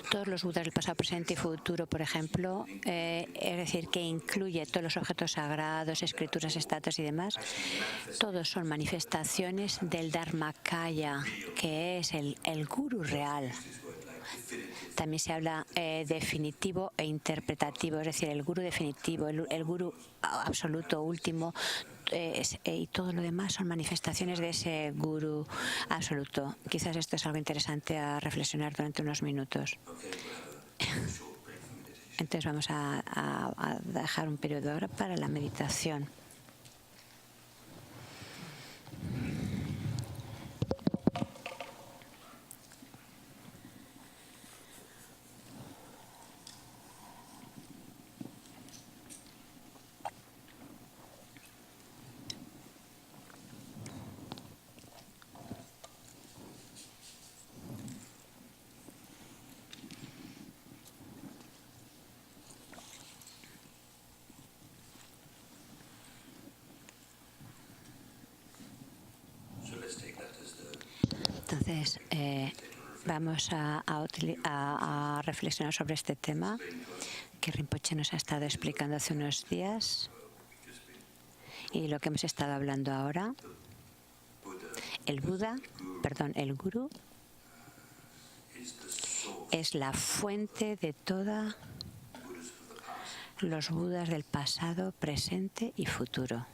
todos los Budas del pasado, presente y futuro, por ejemplo, es decir, que incluye todos los objetos sagrados, escrituras, estatuas y demás, todos son manifestaciones del Dharmakaya, que es el Guru real. También se habla definitivo e interpretativo, es decir, el gurú definitivo, el gurú absoluto, último, y todo lo demás son manifestaciones de ese gurú absoluto. Quizás esto es algo interesante a reflexionar durante unos minutos. Entonces vamos a dejar un periodo ahora para la meditación. Entonces, vamos a reflexionar sobre este tema que Rinpoche nos ha estado explicando hace unos días y lo que hemos estado hablando ahora. El Buda, perdón, el Gurú es la fuente de todos los Budas del pasado, presente y futuro.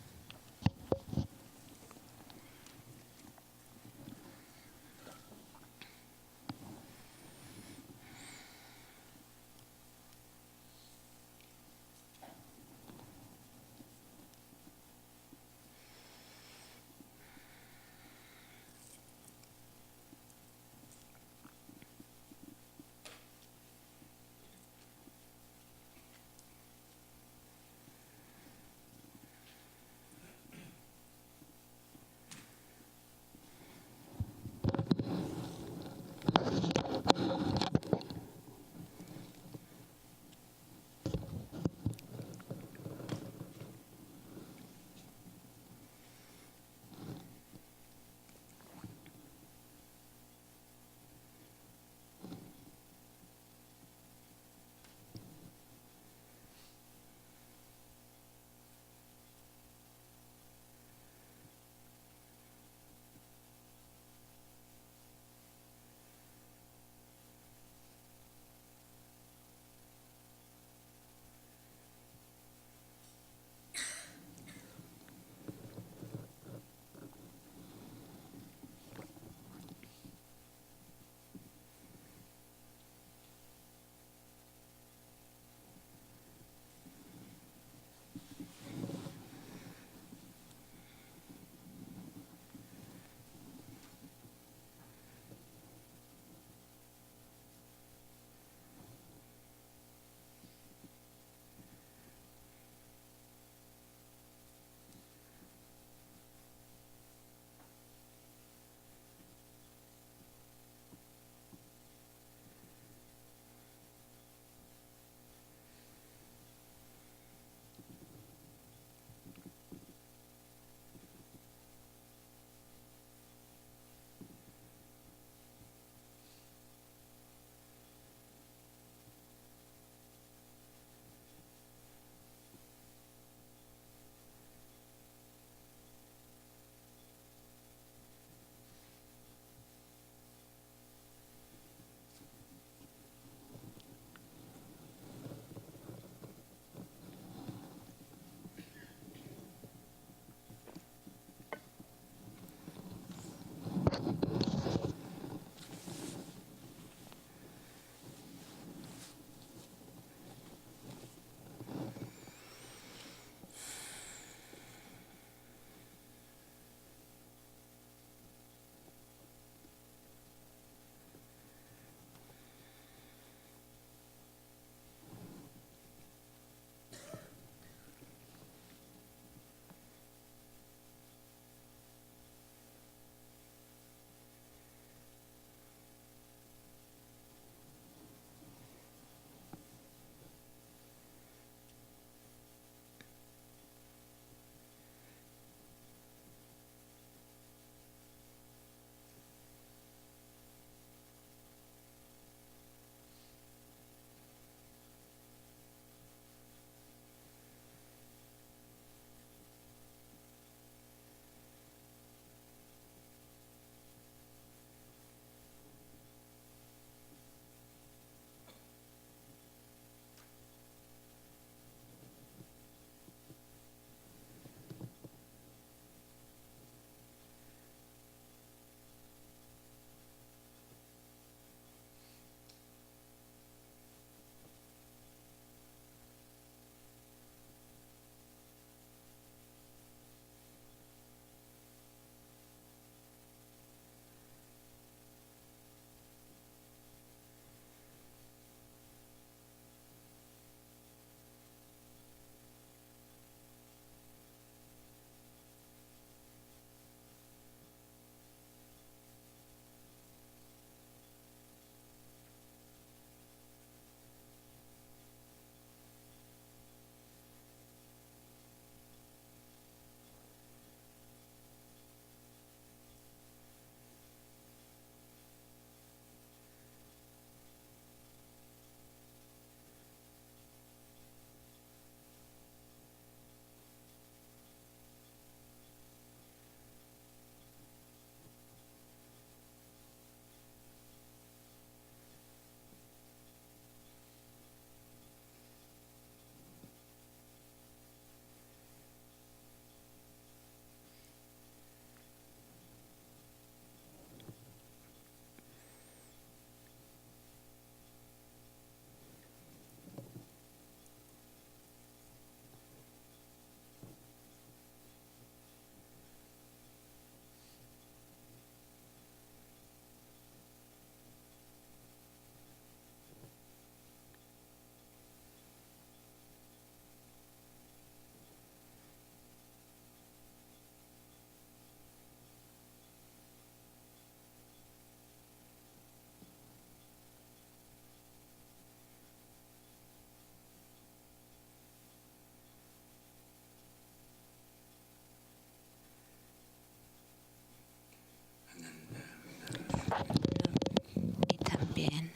Y también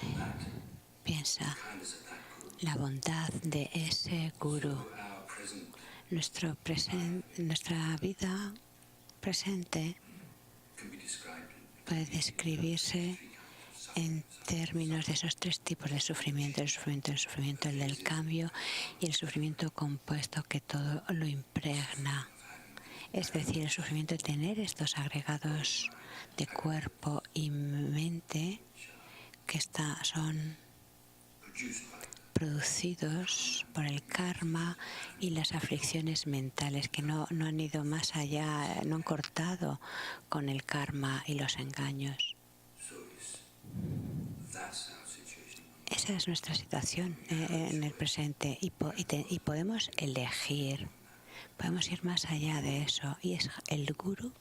piensa la bondad de ese gurú. Nuestra vida presente puede describirse en términos de esos tres tipos de sufrimiento: el sufrimiento del cambio y el sufrimiento compuesto que todo lo impregna. Es decir, el sufrimiento de tener estos agregados de cuerpo y mente que son producidos por el karma y las aflicciones mentales que no han ido más allá, no han cortado con el karma y los engaños. Esa es nuestra situación en el presente y podemos elegir, podemos ir más allá de eso, y es el gurú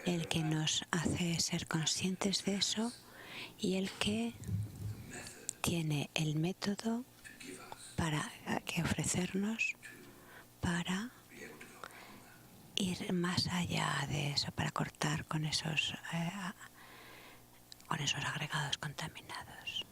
el que nos hace ser conscientes de eso y el que tiene el método para que ofrecernos para ir más allá de eso, para cortar con esos agregados contaminados.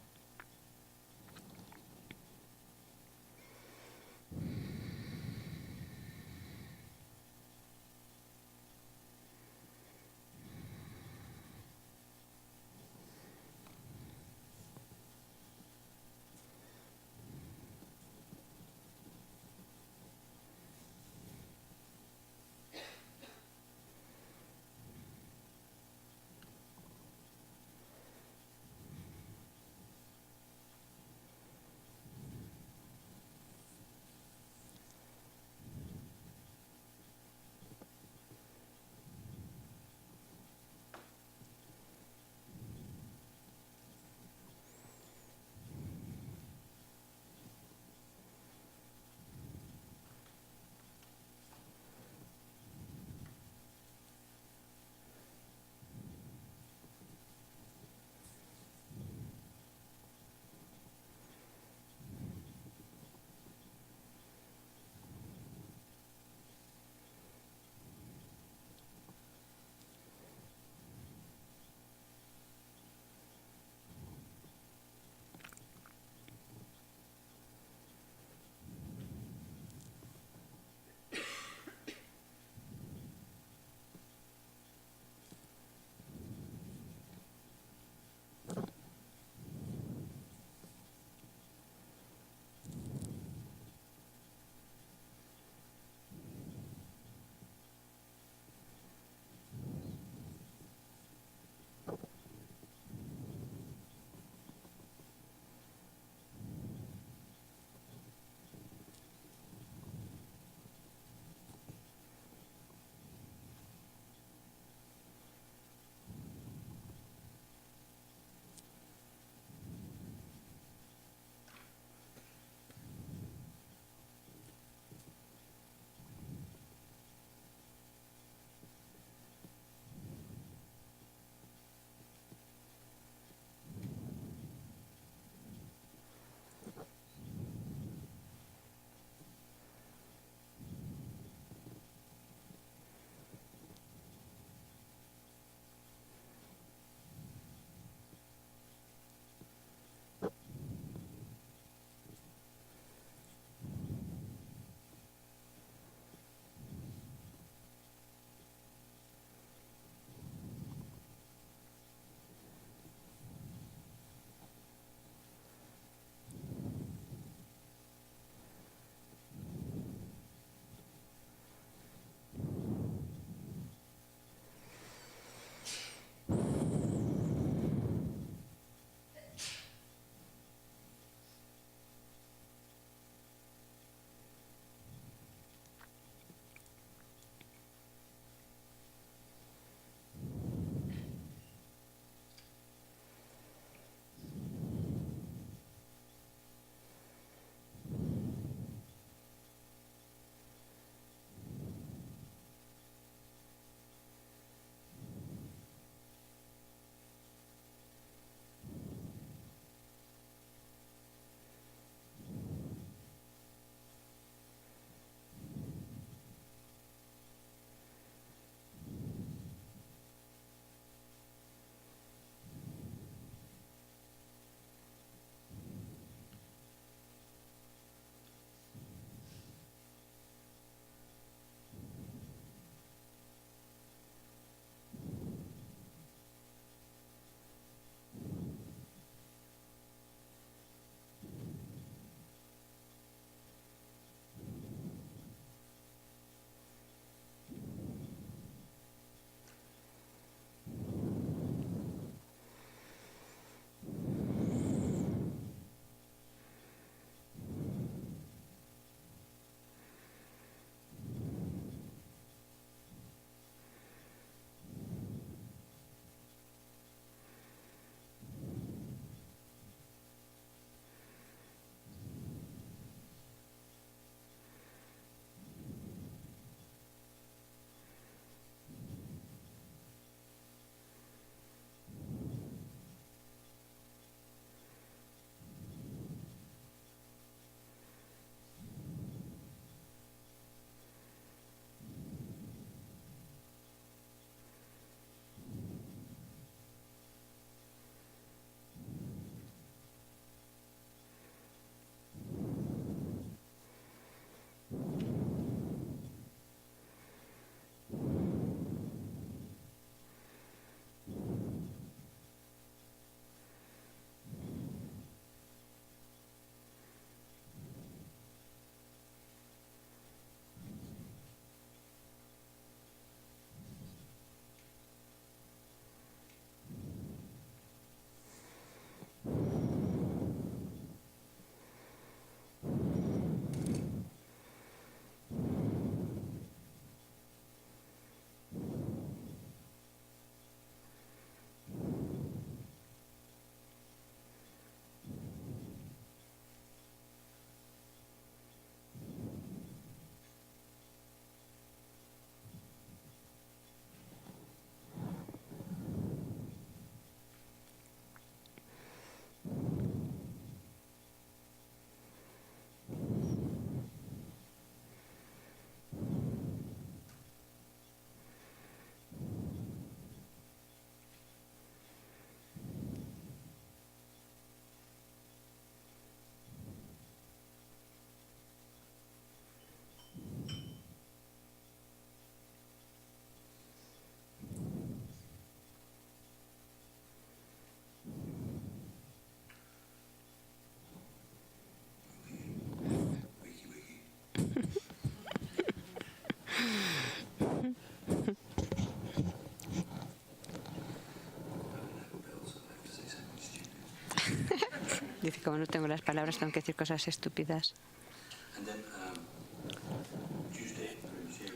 Dice, como no tengo las palabras, tengo que decir cosas estúpidas.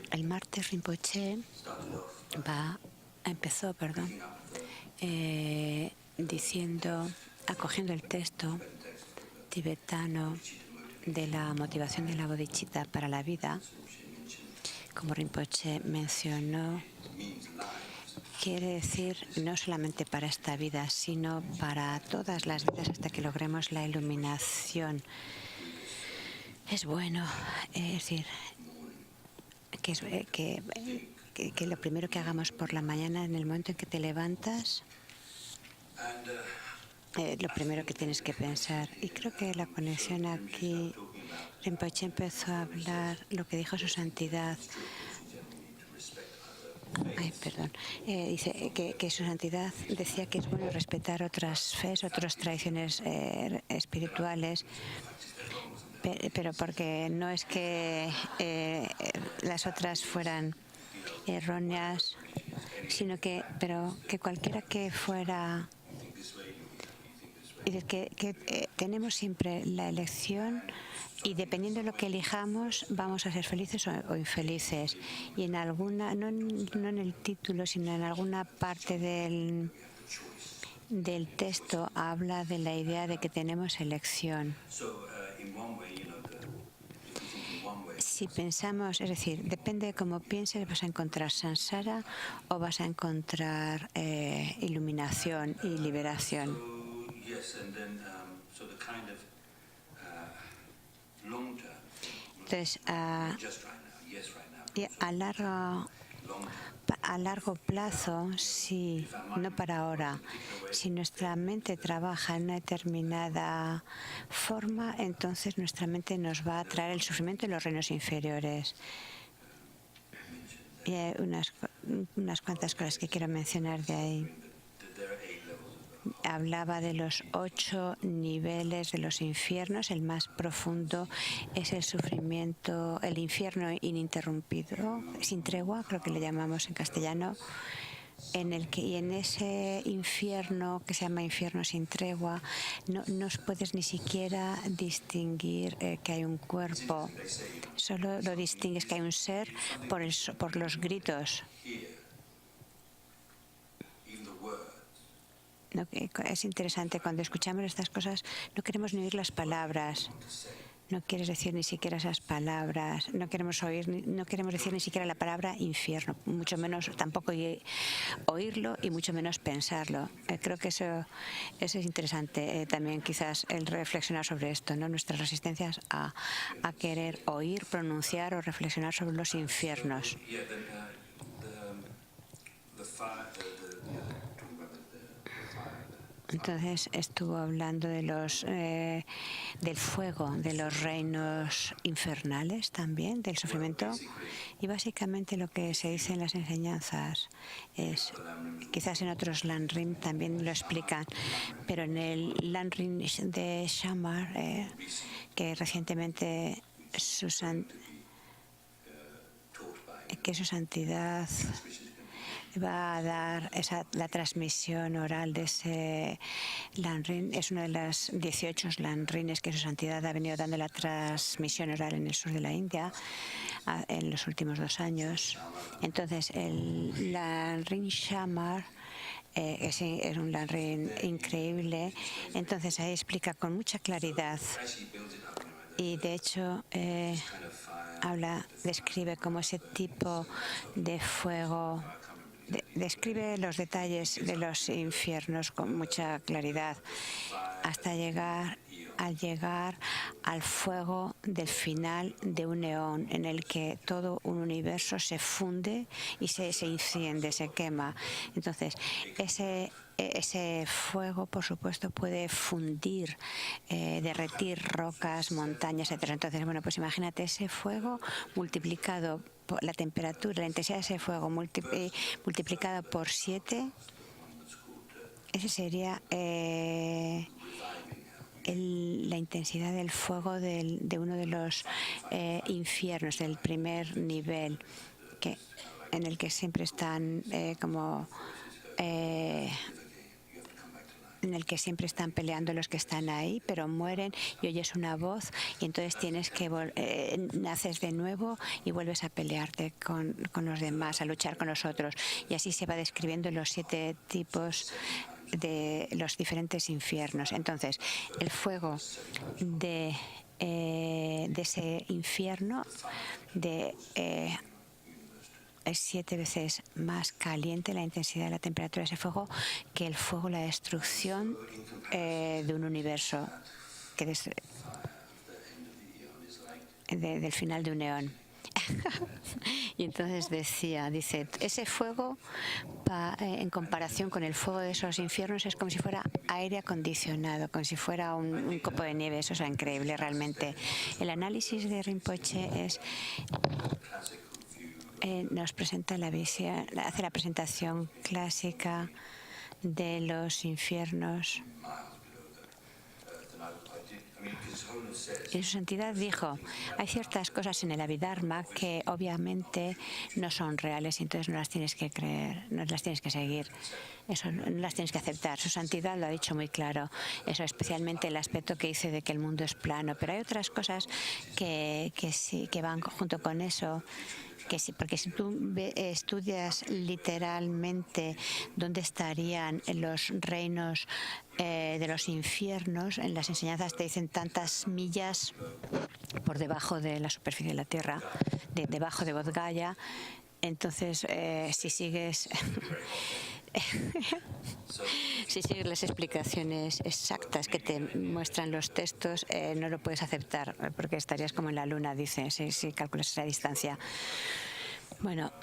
El martes Rinpoche empezó diciendo, acogiendo el texto tibetano de la motivación de la bodhicitta para la vida. Como Rinpoche mencionó, quiere decir no solamente para esta vida, sino para todas las vidas hasta que logremos la iluminación. Es bueno, es decir, que lo primero que hagamos por la mañana, en el momento en que te levantas, lo primero que tienes que pensar. Y creo que la conexión aquí, Rinpoche empezó a hablar lo que dijo su santidad. Dice que su santidad decía que es bueno respetar otras fes, otras tradiciones espirituales, pero porque no es que las otras fueran erróneas, sino que cualquiera que fuera, que tenemos siempre la elección. Y dependiendo de lo que elijamos, vamos a ser felices o infelices. Y en alguna, no en el título, sino en alguna parte del texto habla de la idea de que tenemos elección. Si pensamos, es decir, depende de cómo pienses, vas a encontrar samsara o vas a encontrar iluminación y liberación. Entonces, a largo plazo, sí, no para ahora. Si nuestra mente trabaja en una determinada forma, entonces nuestra mente nos va a traer el sufrimiento en los reinos inferiores. Y hay unas cuantas cosas que quiero mencionar de ahí. Hablaba de los 8 niveles de los infiernos. El más profundo es el sufrimiento, el infierno ininterrumpido, sin tregua, creo que le llamamos en castellano, y en ese infierno que se llama infierno sin tregua no puedes ni siquiera distinguir que hay un cuerpo, solo lo distingues que hay un ser por los gritos. Es interesante, cuando escuchamos estas cosas no queremos ni oír las palabras, no quieres decir ni siquiera esas palabras, no queremos decir ni siquiera la palabra infierno, mucho menos tampoco oírlo y mucho menos pensarlo. Creo que eso es interesante también, quizás el reflexionar sobre esto, ¿no? Nuestras resistencias a querer oír, pronunciar o reflexionar sobre los infiernos. Entonces estuvo hablando de del fuego, de los reinos infernales también, del sufrimiento. Y básicamente lo que se dice en las enseñanzas es, quizás en otros Lanrim también lo explican, pero en el Lanrim de Shamar, que recientemente su santidad va a dar la transmisión oral de ese Lanrin. Es uno de los 18 Lanrines que su santidad ha venido dando la transmisión oral en el sur de la India en los últimos 2 años. Entonces, el Lanrin Shamar es un Lanrin increíble. Entonces, ahí explica con mucha claridad. Y de hecho describe cómo ese tipo de fuego, describe los detalles de los infiernos con mucha claridad, hasta llegar al fuego del final de un eón, en el que todo un universo se funde y se enciende, se quema. Entonces, ese fuego, por supuesto, puede fundir, derretir rocas, montañas, etc. Entonces, bueno, pues imagínate ese fuego multiplicado por la temperatura, la intensidad de ese fuego multiplicada por 7. Ese sería la intensidad del fuego de uno de los infiernos, del primer nivel, en el que siempre están en el que siempre están peleando los que están ahí, pero mueren y oyes una voz y entonces tienes que naces de nuevo y vuelves a pelearte con los demás, a luchar con los otros. Y así se va describiendo los 7 tipos de los diferentes infiernos. Entonces, el fuego de ese infierno es 7 veces más caliente la intensidad de la temperatura de ese fuego que el fuego, la destrucción de un universo, que del final de un eón. Y entonces dice, ese fuego en comparación con el fuego de esos infiernos es como si fuera aire acondicionado, como si fuera un copo de nieve. Eso es increíble realmente. El análisis de Rinpoche nos presenta la visión, hace la presentación clásica de los infiernos. En su santidad dijo, hay ciertas cosas en el Abhidharma que obviamente no son reales y entonces no las tienes que creer, no las tienes que seguir, eso no las tienes que aceptar. Su santidad lo ha dicho muy claro, eso especialmente el aspecto que dice de que el mundo es plano, pero hay otras cosas que sí, que van junto con eso. Porque si tú estudias literalmente dónde estarían los reinos de los infiernos, en las enseñanzas te dicen tantas millas por debajo de la superficie de la Tierra, debajo de Bodh Gaya. Entonces, si sigues las explicaciones exactas que te muestran los textos, no lo puedes aceptar, porque estarías como en la luna, dice, si calculas esa distancia. Bueno,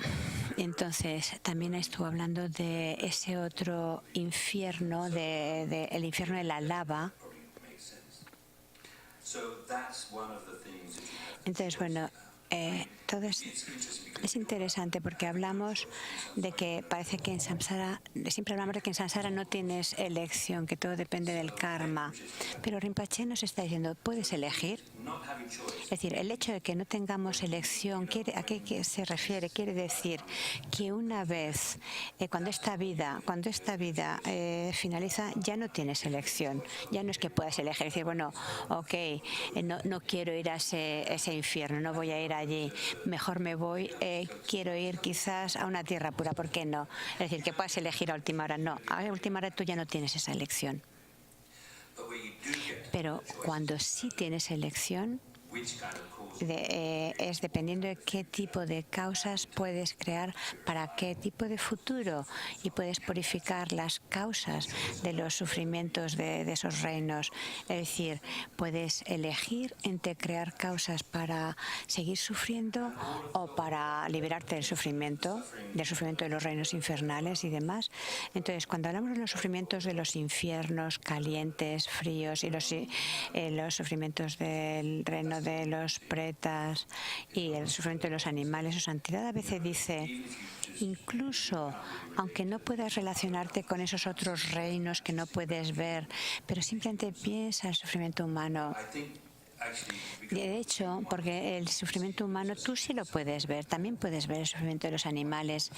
entonces también estuvo hablando de ese otro infierno, el infierno de la lava. Entonces, bueno, todo es interesante porque hablamos de que parece que en samsara, siempre hablamos de que en samsara no tienes elección, que todo depende del karma. Pero Rinpoche nos está diciendo, ¿puedes elegir? Es decir, el hecho de que no tengamos elección, ¿a qué se refiere? Quiere decir que una vez, cuando esta vida finaliza, ya no tienes elección. Ya no es que puedas elegir, decir, bueno, ok, no quiero ir a ese infierno, no voy a ir allí, mejor me voy, quiero ir quizás a una tierra pura, ¿por qué no? Es decir, que puedas elegir a última hora. No, a última hora tú ya no tienes esa elección. Pero cuando sí tienes elección, es dependiendo de qué tipo de causas puedes crear para qué tipo de futuro, y puedes purificar las causas de los sufrimientos de esos reinos. Es decir, puedes elegir entre crear causas para seguir sufriendo o para liberarte del sufrimiento de los reinos infernales y demás. Entonces, cuando hablamos de los sufrimientos de los infiernos calientes, fríos, y los sufrimientos del reino de los pretas y el sufrimiento de los animales, su santidad a veces dice, incluso aunque no puedas relacionarte con esos otros reinos que no puedes ver, pero simplemente piensa el sufrimiento humano. De hecho, porque el sufrimiento humano tú sí lo puedes ver, también puedes ver el sufrimiento de los animales,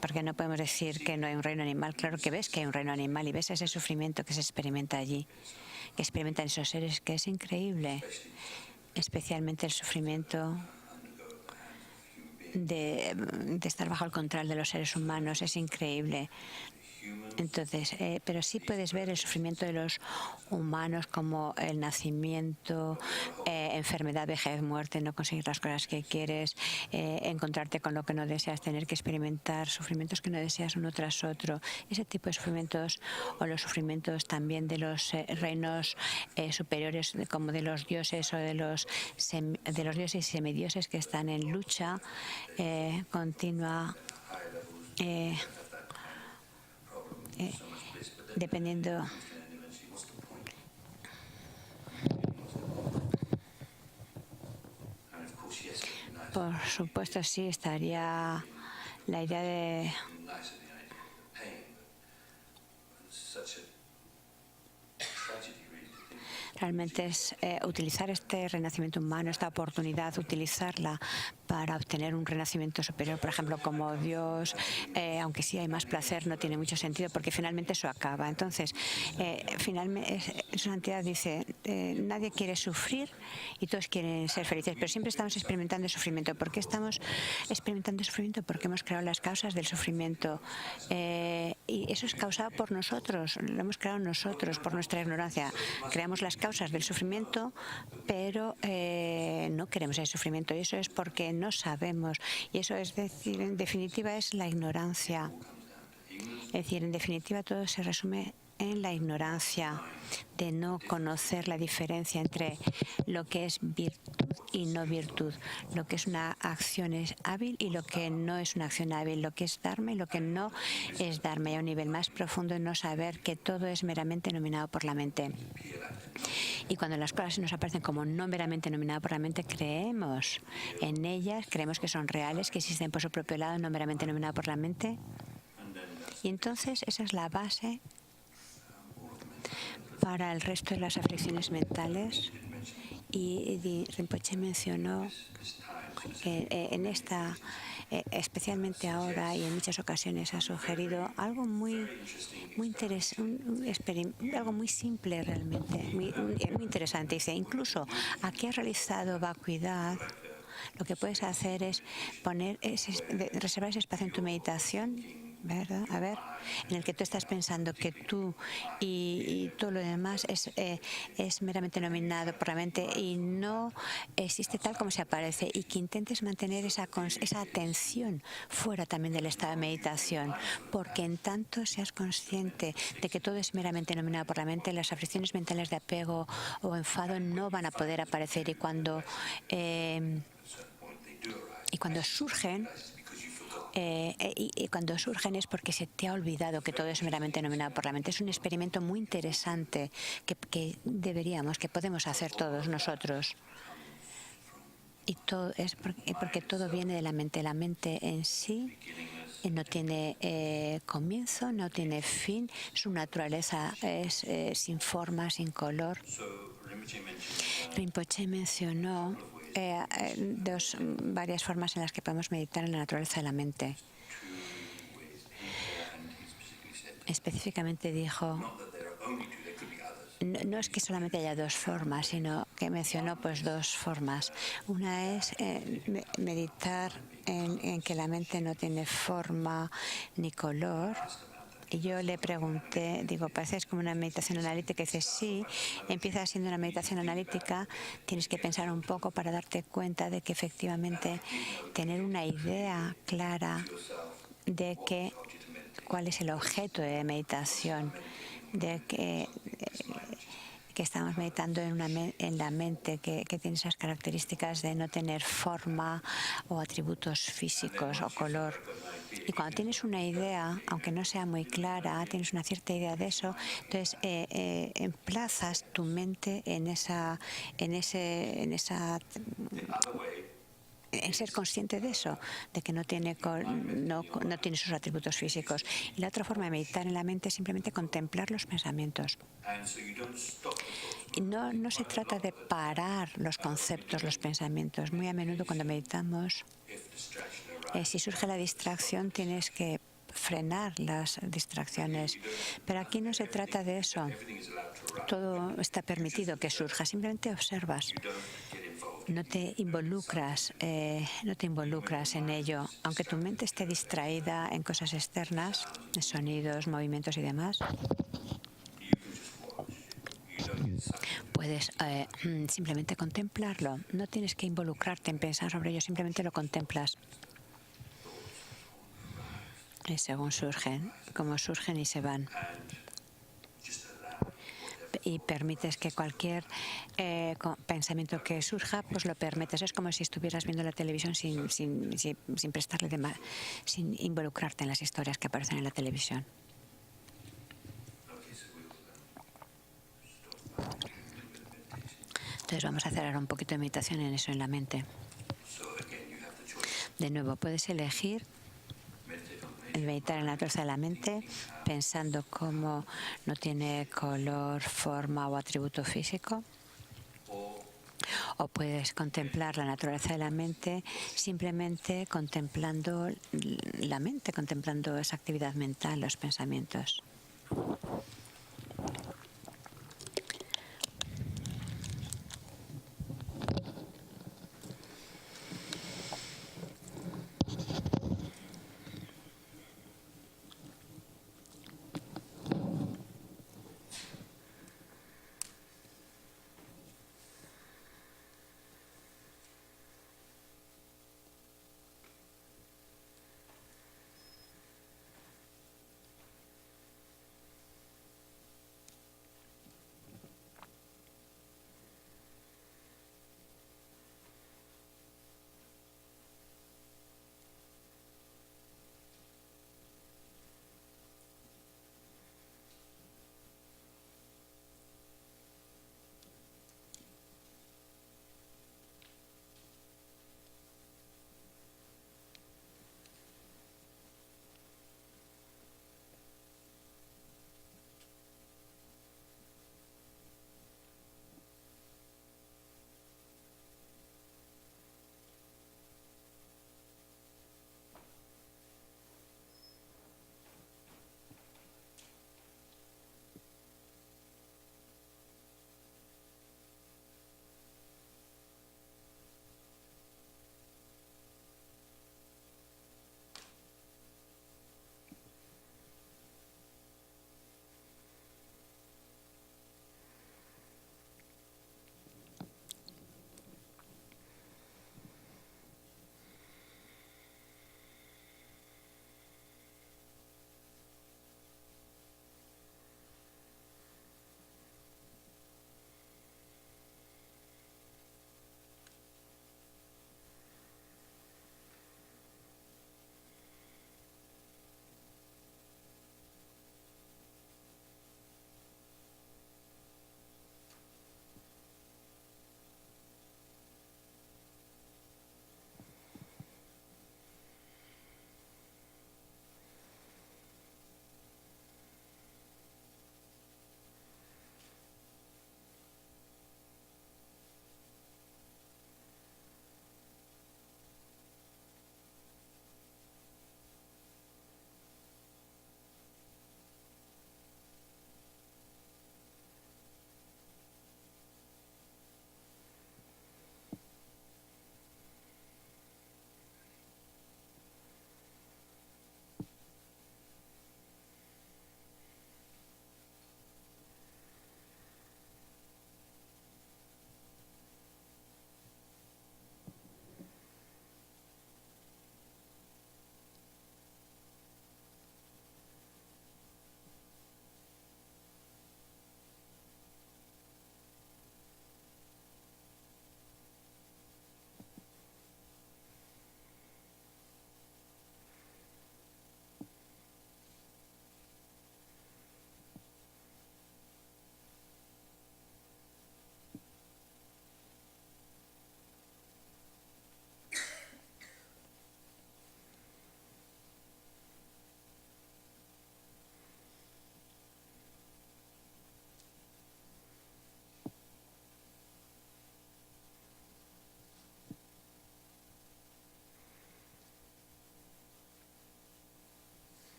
porque no podemos decir que no hay un reino animal. Claro que ves que hay un reino animal y ves ese sufrimiento que se experimenta allí, que experimentan esos seres, que es increíble, especialmente el sufrimiento de estar bajo el control de los seres humanos, es increíble. Entonces, pero sí puedes ver el sufrimiento de los humanos, como el nacimiento, enfermedad, vejez, muerte, no conseguir las cosas que quieres, encontrarte con lo que no deseas, tener que experimentar sufrimientos que no deseas uno tras otro. Ese tipo de sufrimientos, o los sufrimientos también de los reinos superiores, como de los dioses o de los dioses y semidioses que están en lucha continua. Dependiendo. Por supuesto, sí, estaría la idea de realmente es utilizar este renacimiento humano, esta oportunidad, utilizarla para obtener un renacimiento superior, por ejemplo, como Dios, aunque sí hay más placer, no tiene mucho sentido porque finalmente eso acaba. Entonces, finalmente, su santidad dice, nadie quiere sufrir y todos quieren ser felices, pero siempre estamos experimentando sufrimiento. ¿Por qué estamos experimentando sufrimiento? Porque hemos creado las causas del sufrimiento y eso es causado por nosotros, lo hemos creado nosotros por nuestra ignorancia. Creamos las causas del sufrimiento, pero no queremos el sufrimiento y eso es porque no sabemos, y eso es decir, en definitiva es la ignorancia. Es decir, en definitiva todo se resume en la ignorancia de no conocer la diferencia entre lo que es virtud y no virtud, lo que es una acción es hábil y lo que no es una acción hábil, lo que es dharma y lo que no es dharma, y a un nivel más profundo en no saber que todo es meramente nominado por la mente. Y cuando las cosas nos aparecen como no meramente nominadas por la mente, creemos en ellas, creemos que son reales, que existen por su propio lado, no meramente nominadas por la mente. Y entonces esa es la base para el resto de las aflicciones mentales. Y Rinpoche mencionó en esta, especialmente ahora y en muchas ocasiones, ha sugerido algo muy interesante, algo muy simple realmente, muy interesante. Dice, incluso aquí has realizado vacuidad, lo que puedes hacer es reservar ese espacio en tu meditación, ¿verdad? A ver, en el que tú estás pensando que tú y todo lo demás es meramente nominado por la mente y no existe tal como se aparece, y que intentes mantener esa atención fuera también del estado de meditación, porque en tanto seas consciente de que todo es meramente nominado por la mente, las aflicciones mentales de apego o enfado no van a poder aparecer, y cuando surgen, cuando surgen es porque se te ha olvidado que todo es meramente nominado por la mente. Es un experimento muy interesante que podemos hacer todos nosotros. Y todo es porque todo viene de la mente. La mente en sí no tiene comienzo, no tiene fin. Su naturaleza es sin forma, sin color. Rinpoche mencionó varias formas en las que podemos meditar en la naturaleza de la mente. Específicamente dijo, no es que solamente haya dos formas, sino que mencionó pues dos formas. Una es meditar en que la mente no tiene forma ni color. Y yo le pregunté, digo, parece como una meditación analítica. Y dice, sí, empieza siendo una meditación analítica, tienes que pensar un poco para darte cuenta de que efectivamente tener una idea clara de cuál es el objeto de meditación, de que estamos meditando en la mente que tiene esas características de no tener forma o atributos físicos o color. Y cuando tienes una idea, aunque no sea muy clara, tienes una cierta idea de eso, entonces emplazas tu mente en ser consciente de eso, de que no tiene sus atributos físicos. Y la otra forma de meditar en la mente es simplemente contemplar los pensamientos. Y no se trata de parar los conceptos, los pensamientos. Muy a menudo cuando meditamos, si surge la distracción, tienes que frenar las distracciones. Pero aquí no se trata de eso. Todo está permitido que surja. Simplemente observas. No te involucras en ello. Aunque tu mente esté distraída en cosas externas, en sonidos, movimientos y demás, puedes simplemente contemplarlo. No tienes que involucrarte en pensar sobre ello, simplemente lo contemplas. Y según surgen, como surgen y se van. Y permites que cualquier pensamiento que surja, pues lo permites. Es como si estuvieras viendo la televisión sin involucrarte en las historias que aparecen en la televisión. Entonces vamos a hacer ahora un poquito de meditación en eso, en la mente. De nuevo, puedes elegir meditar en la naturaleza de la mente, pensando cómo no tiene color, forma o atributo físico. o puedes contemplar la naturaleza de la mente simplemente contemplando la mente, contemplando esa actividad mental, los pensamientos.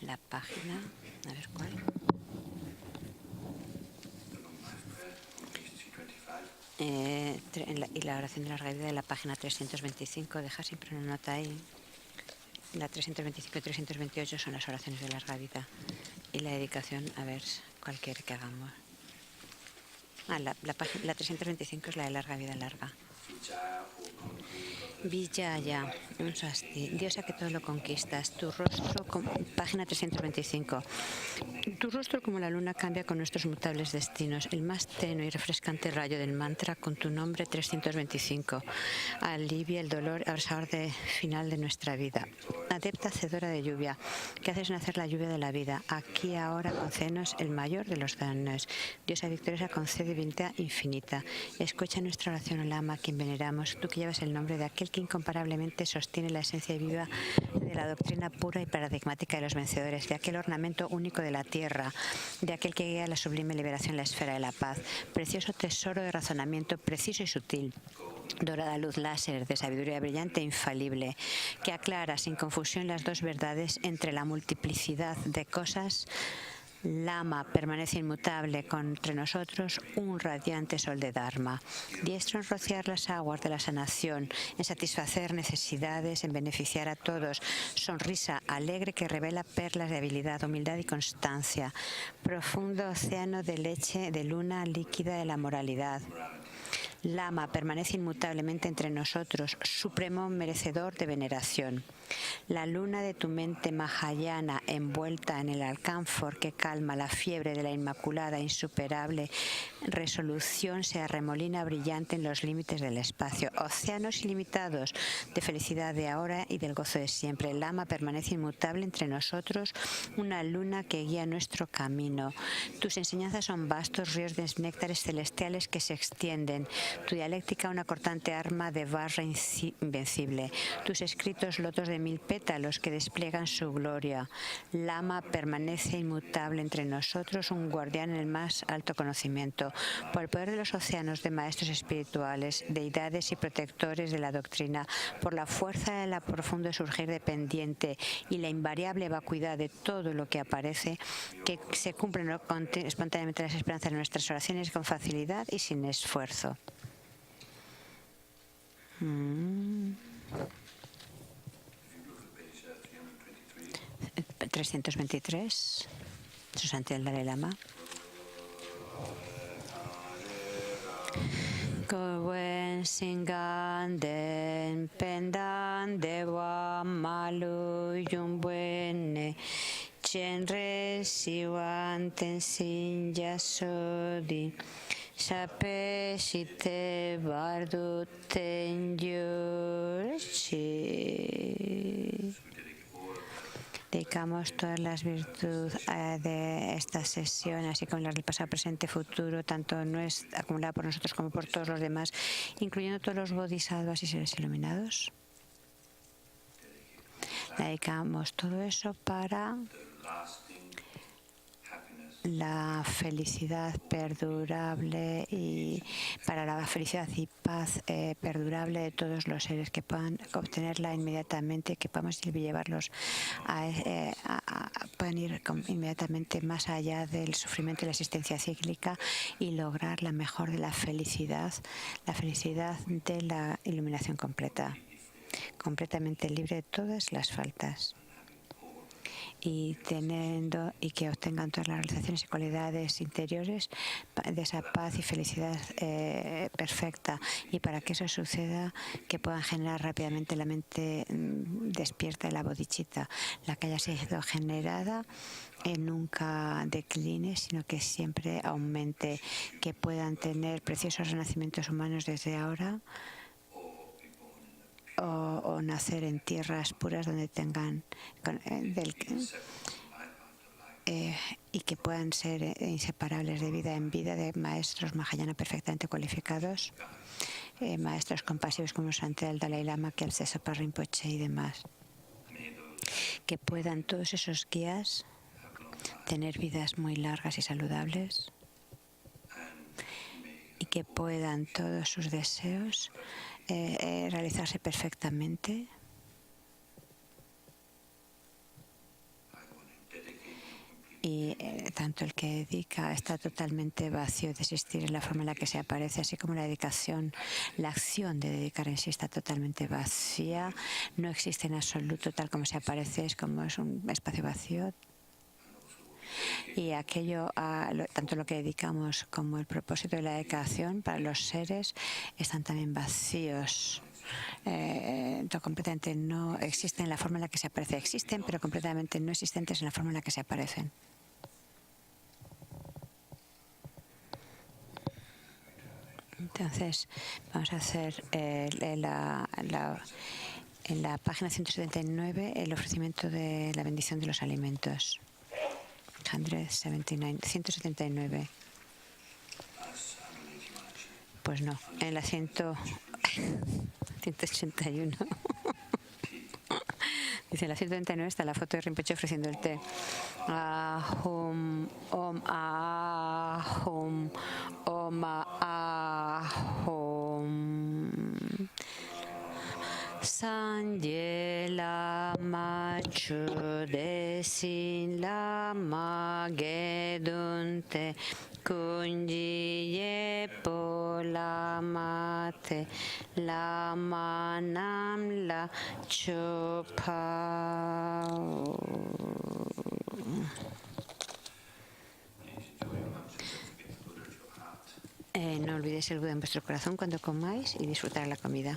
la página, a ver cuál. Y la oración de la larga vida de la página 325, deja siempre una nota ahí. La 325 y 328 son las oraciones de larga vida. Y la dedicación, a ver, cuál quiere que hagamos. La 325 es la de larga vida larga. Vijaya, un sasti, diosa que todo lo conquistas, tu rostro, página 325. Tu rostro como la luna cambia con nuestros mutables destinos, el más tenue y refrescante rayo del mantra con tu nombre 325. Alivia el dolor abrasador final de nuestra vida. Adepta hacedora de lluvia, que haces nacer la lluvia de la vida. Aquí ahora concédenos el mayor de los danos. Diosa victoriosa, concede divinidad infinita. Escucha nuestra oración, Lama, quien veneramos, tú que llevas el nombre de aquel que incomparablemente sostiene la esencia viva de la doctrina pura y paradigmática de los vencedores, de aquel ornamento único de la tierra, de aquel que guía la sublime liberación en la esfera de la paz. Precioso tesoro de razonamiento preciso y sutil. Dorada luz láser de sabiduría brillante e infalible, que aclara sin confusión las dos verdades entre la multiplicidad de cosas. Lama permanece inmutable entre nosotros, un radiante sol de Dharma, diestro en rociar las aguas de la sanación, en satisfacer necesidades, en beneficiar a todos, sonrisa alegre que revela perlas de habilidad, humildad y constancia, profundo océano de leche de luna líquida de la moralidad. Lama permanece inmutablemente entre nosotros, supremo merecedor de veneración. La luna de tu mente mahayana envuelta en el alcánfor que calma la fiebre de la inmaculada insuperable resolución se arremolina brillante en los límites del espacio. Océanos ilimitados de felicidad de ahora y del gozo de siempre. El Lama permanece inmutable entre nosotros, una luna que guía nuestro camino. Tus enseñanzas son vastos ríos de néctares celestiales que se extienden. Tu dialéctica una cortante arma de barra invencible. Tus escritos lotos de 1000 pétalos que despliegan su gloria. Lama permanece inmutable entre nosotros, un guardián en el más alto conocimiento. Por el poder de los océanos de maestros espirituales, deidades y protectores de la doctrina, por la fuerza de la profundo surgir dependiente y la invariable vacuidad de todo lo que aparece, que se cumplen espontáneamente las esperanzas de nuestras oraciones con facilidad y sin esfuerzo. 323, su santidad el Dalai Lama. Kowen singan den pendan dewa malu yumbuene chenre siwan tensin yasodi sape shite bardu tenyorchi. Dedicamos todas las virtudes de esta sesión, así como las del pasado, presente, futuro, tanto no es acumulada por nosotros como por todos los demás, incluyendo todos los bodhisattvas y seres iluminados. Dedicamos todo eso para la felicidad perdurable y para la felicidad y paz perdurable de todos los seres, que puedan obtenerla inmediatamente, que podamos llevarlos puedan ir inmediatamente más allá del sufrimiento y la existencia cíclica y lograr la mejor de la felicidad de la iluminación completa, completamente libre de todas las faltas. Y que obtengan todas las realizaciones y cualidades interiores de esa paz y felicidad perfecta, y para que eso suceda, que puedan generar rápidamente la mente despierta de la bodhicitta, la que haya sido generada, nunca decline, sino que siempre aumente, que puedan tener preciosos renacimientos humanos desde ahora, o nacer en tierras puras donde tengan y que puedan ser inseparables de vida en vida, de maestros Mahayana perfectamente cualificados, maestros compasivos como Santidad el Dalai Lama, Kyaltse Sopa Rinpoche y demás. Que puedan todos esos guías tener vidas muy largas y saludables, y que puedan todos sus deseos realizarse perfectamente. tanto el que dedica está totalmente vacío de existir en la forma en la que se aparece, así como la dedicación, la acción de dedicar en sí está totalmente vacía, no existe en absoluto tal como se aparece, es como es un espacio vacío. Y aquello, tanto lo que dedicamos como el propósito de la dedicación para los seres están también vacíos. Completamente no existen en la forma en la que se aparece. Existen, pero completamente no existentes en la forma en la que se aparecen. Entonces, vamos a hacer en la página 179 el ofrecimiento de la bendición de los alimentos. 179. Pues no, en la 181. Dice, en la 139 está la foto de Rinpoche ofreciendo el té. Ahum, om, ahum, om, ahum. Sanje lama chude sin lama gedunte kunji yepo lama te lama nam la chopao. No olvidéis el Buda en vuestro corazón cuando comáis y disfrutar la comida.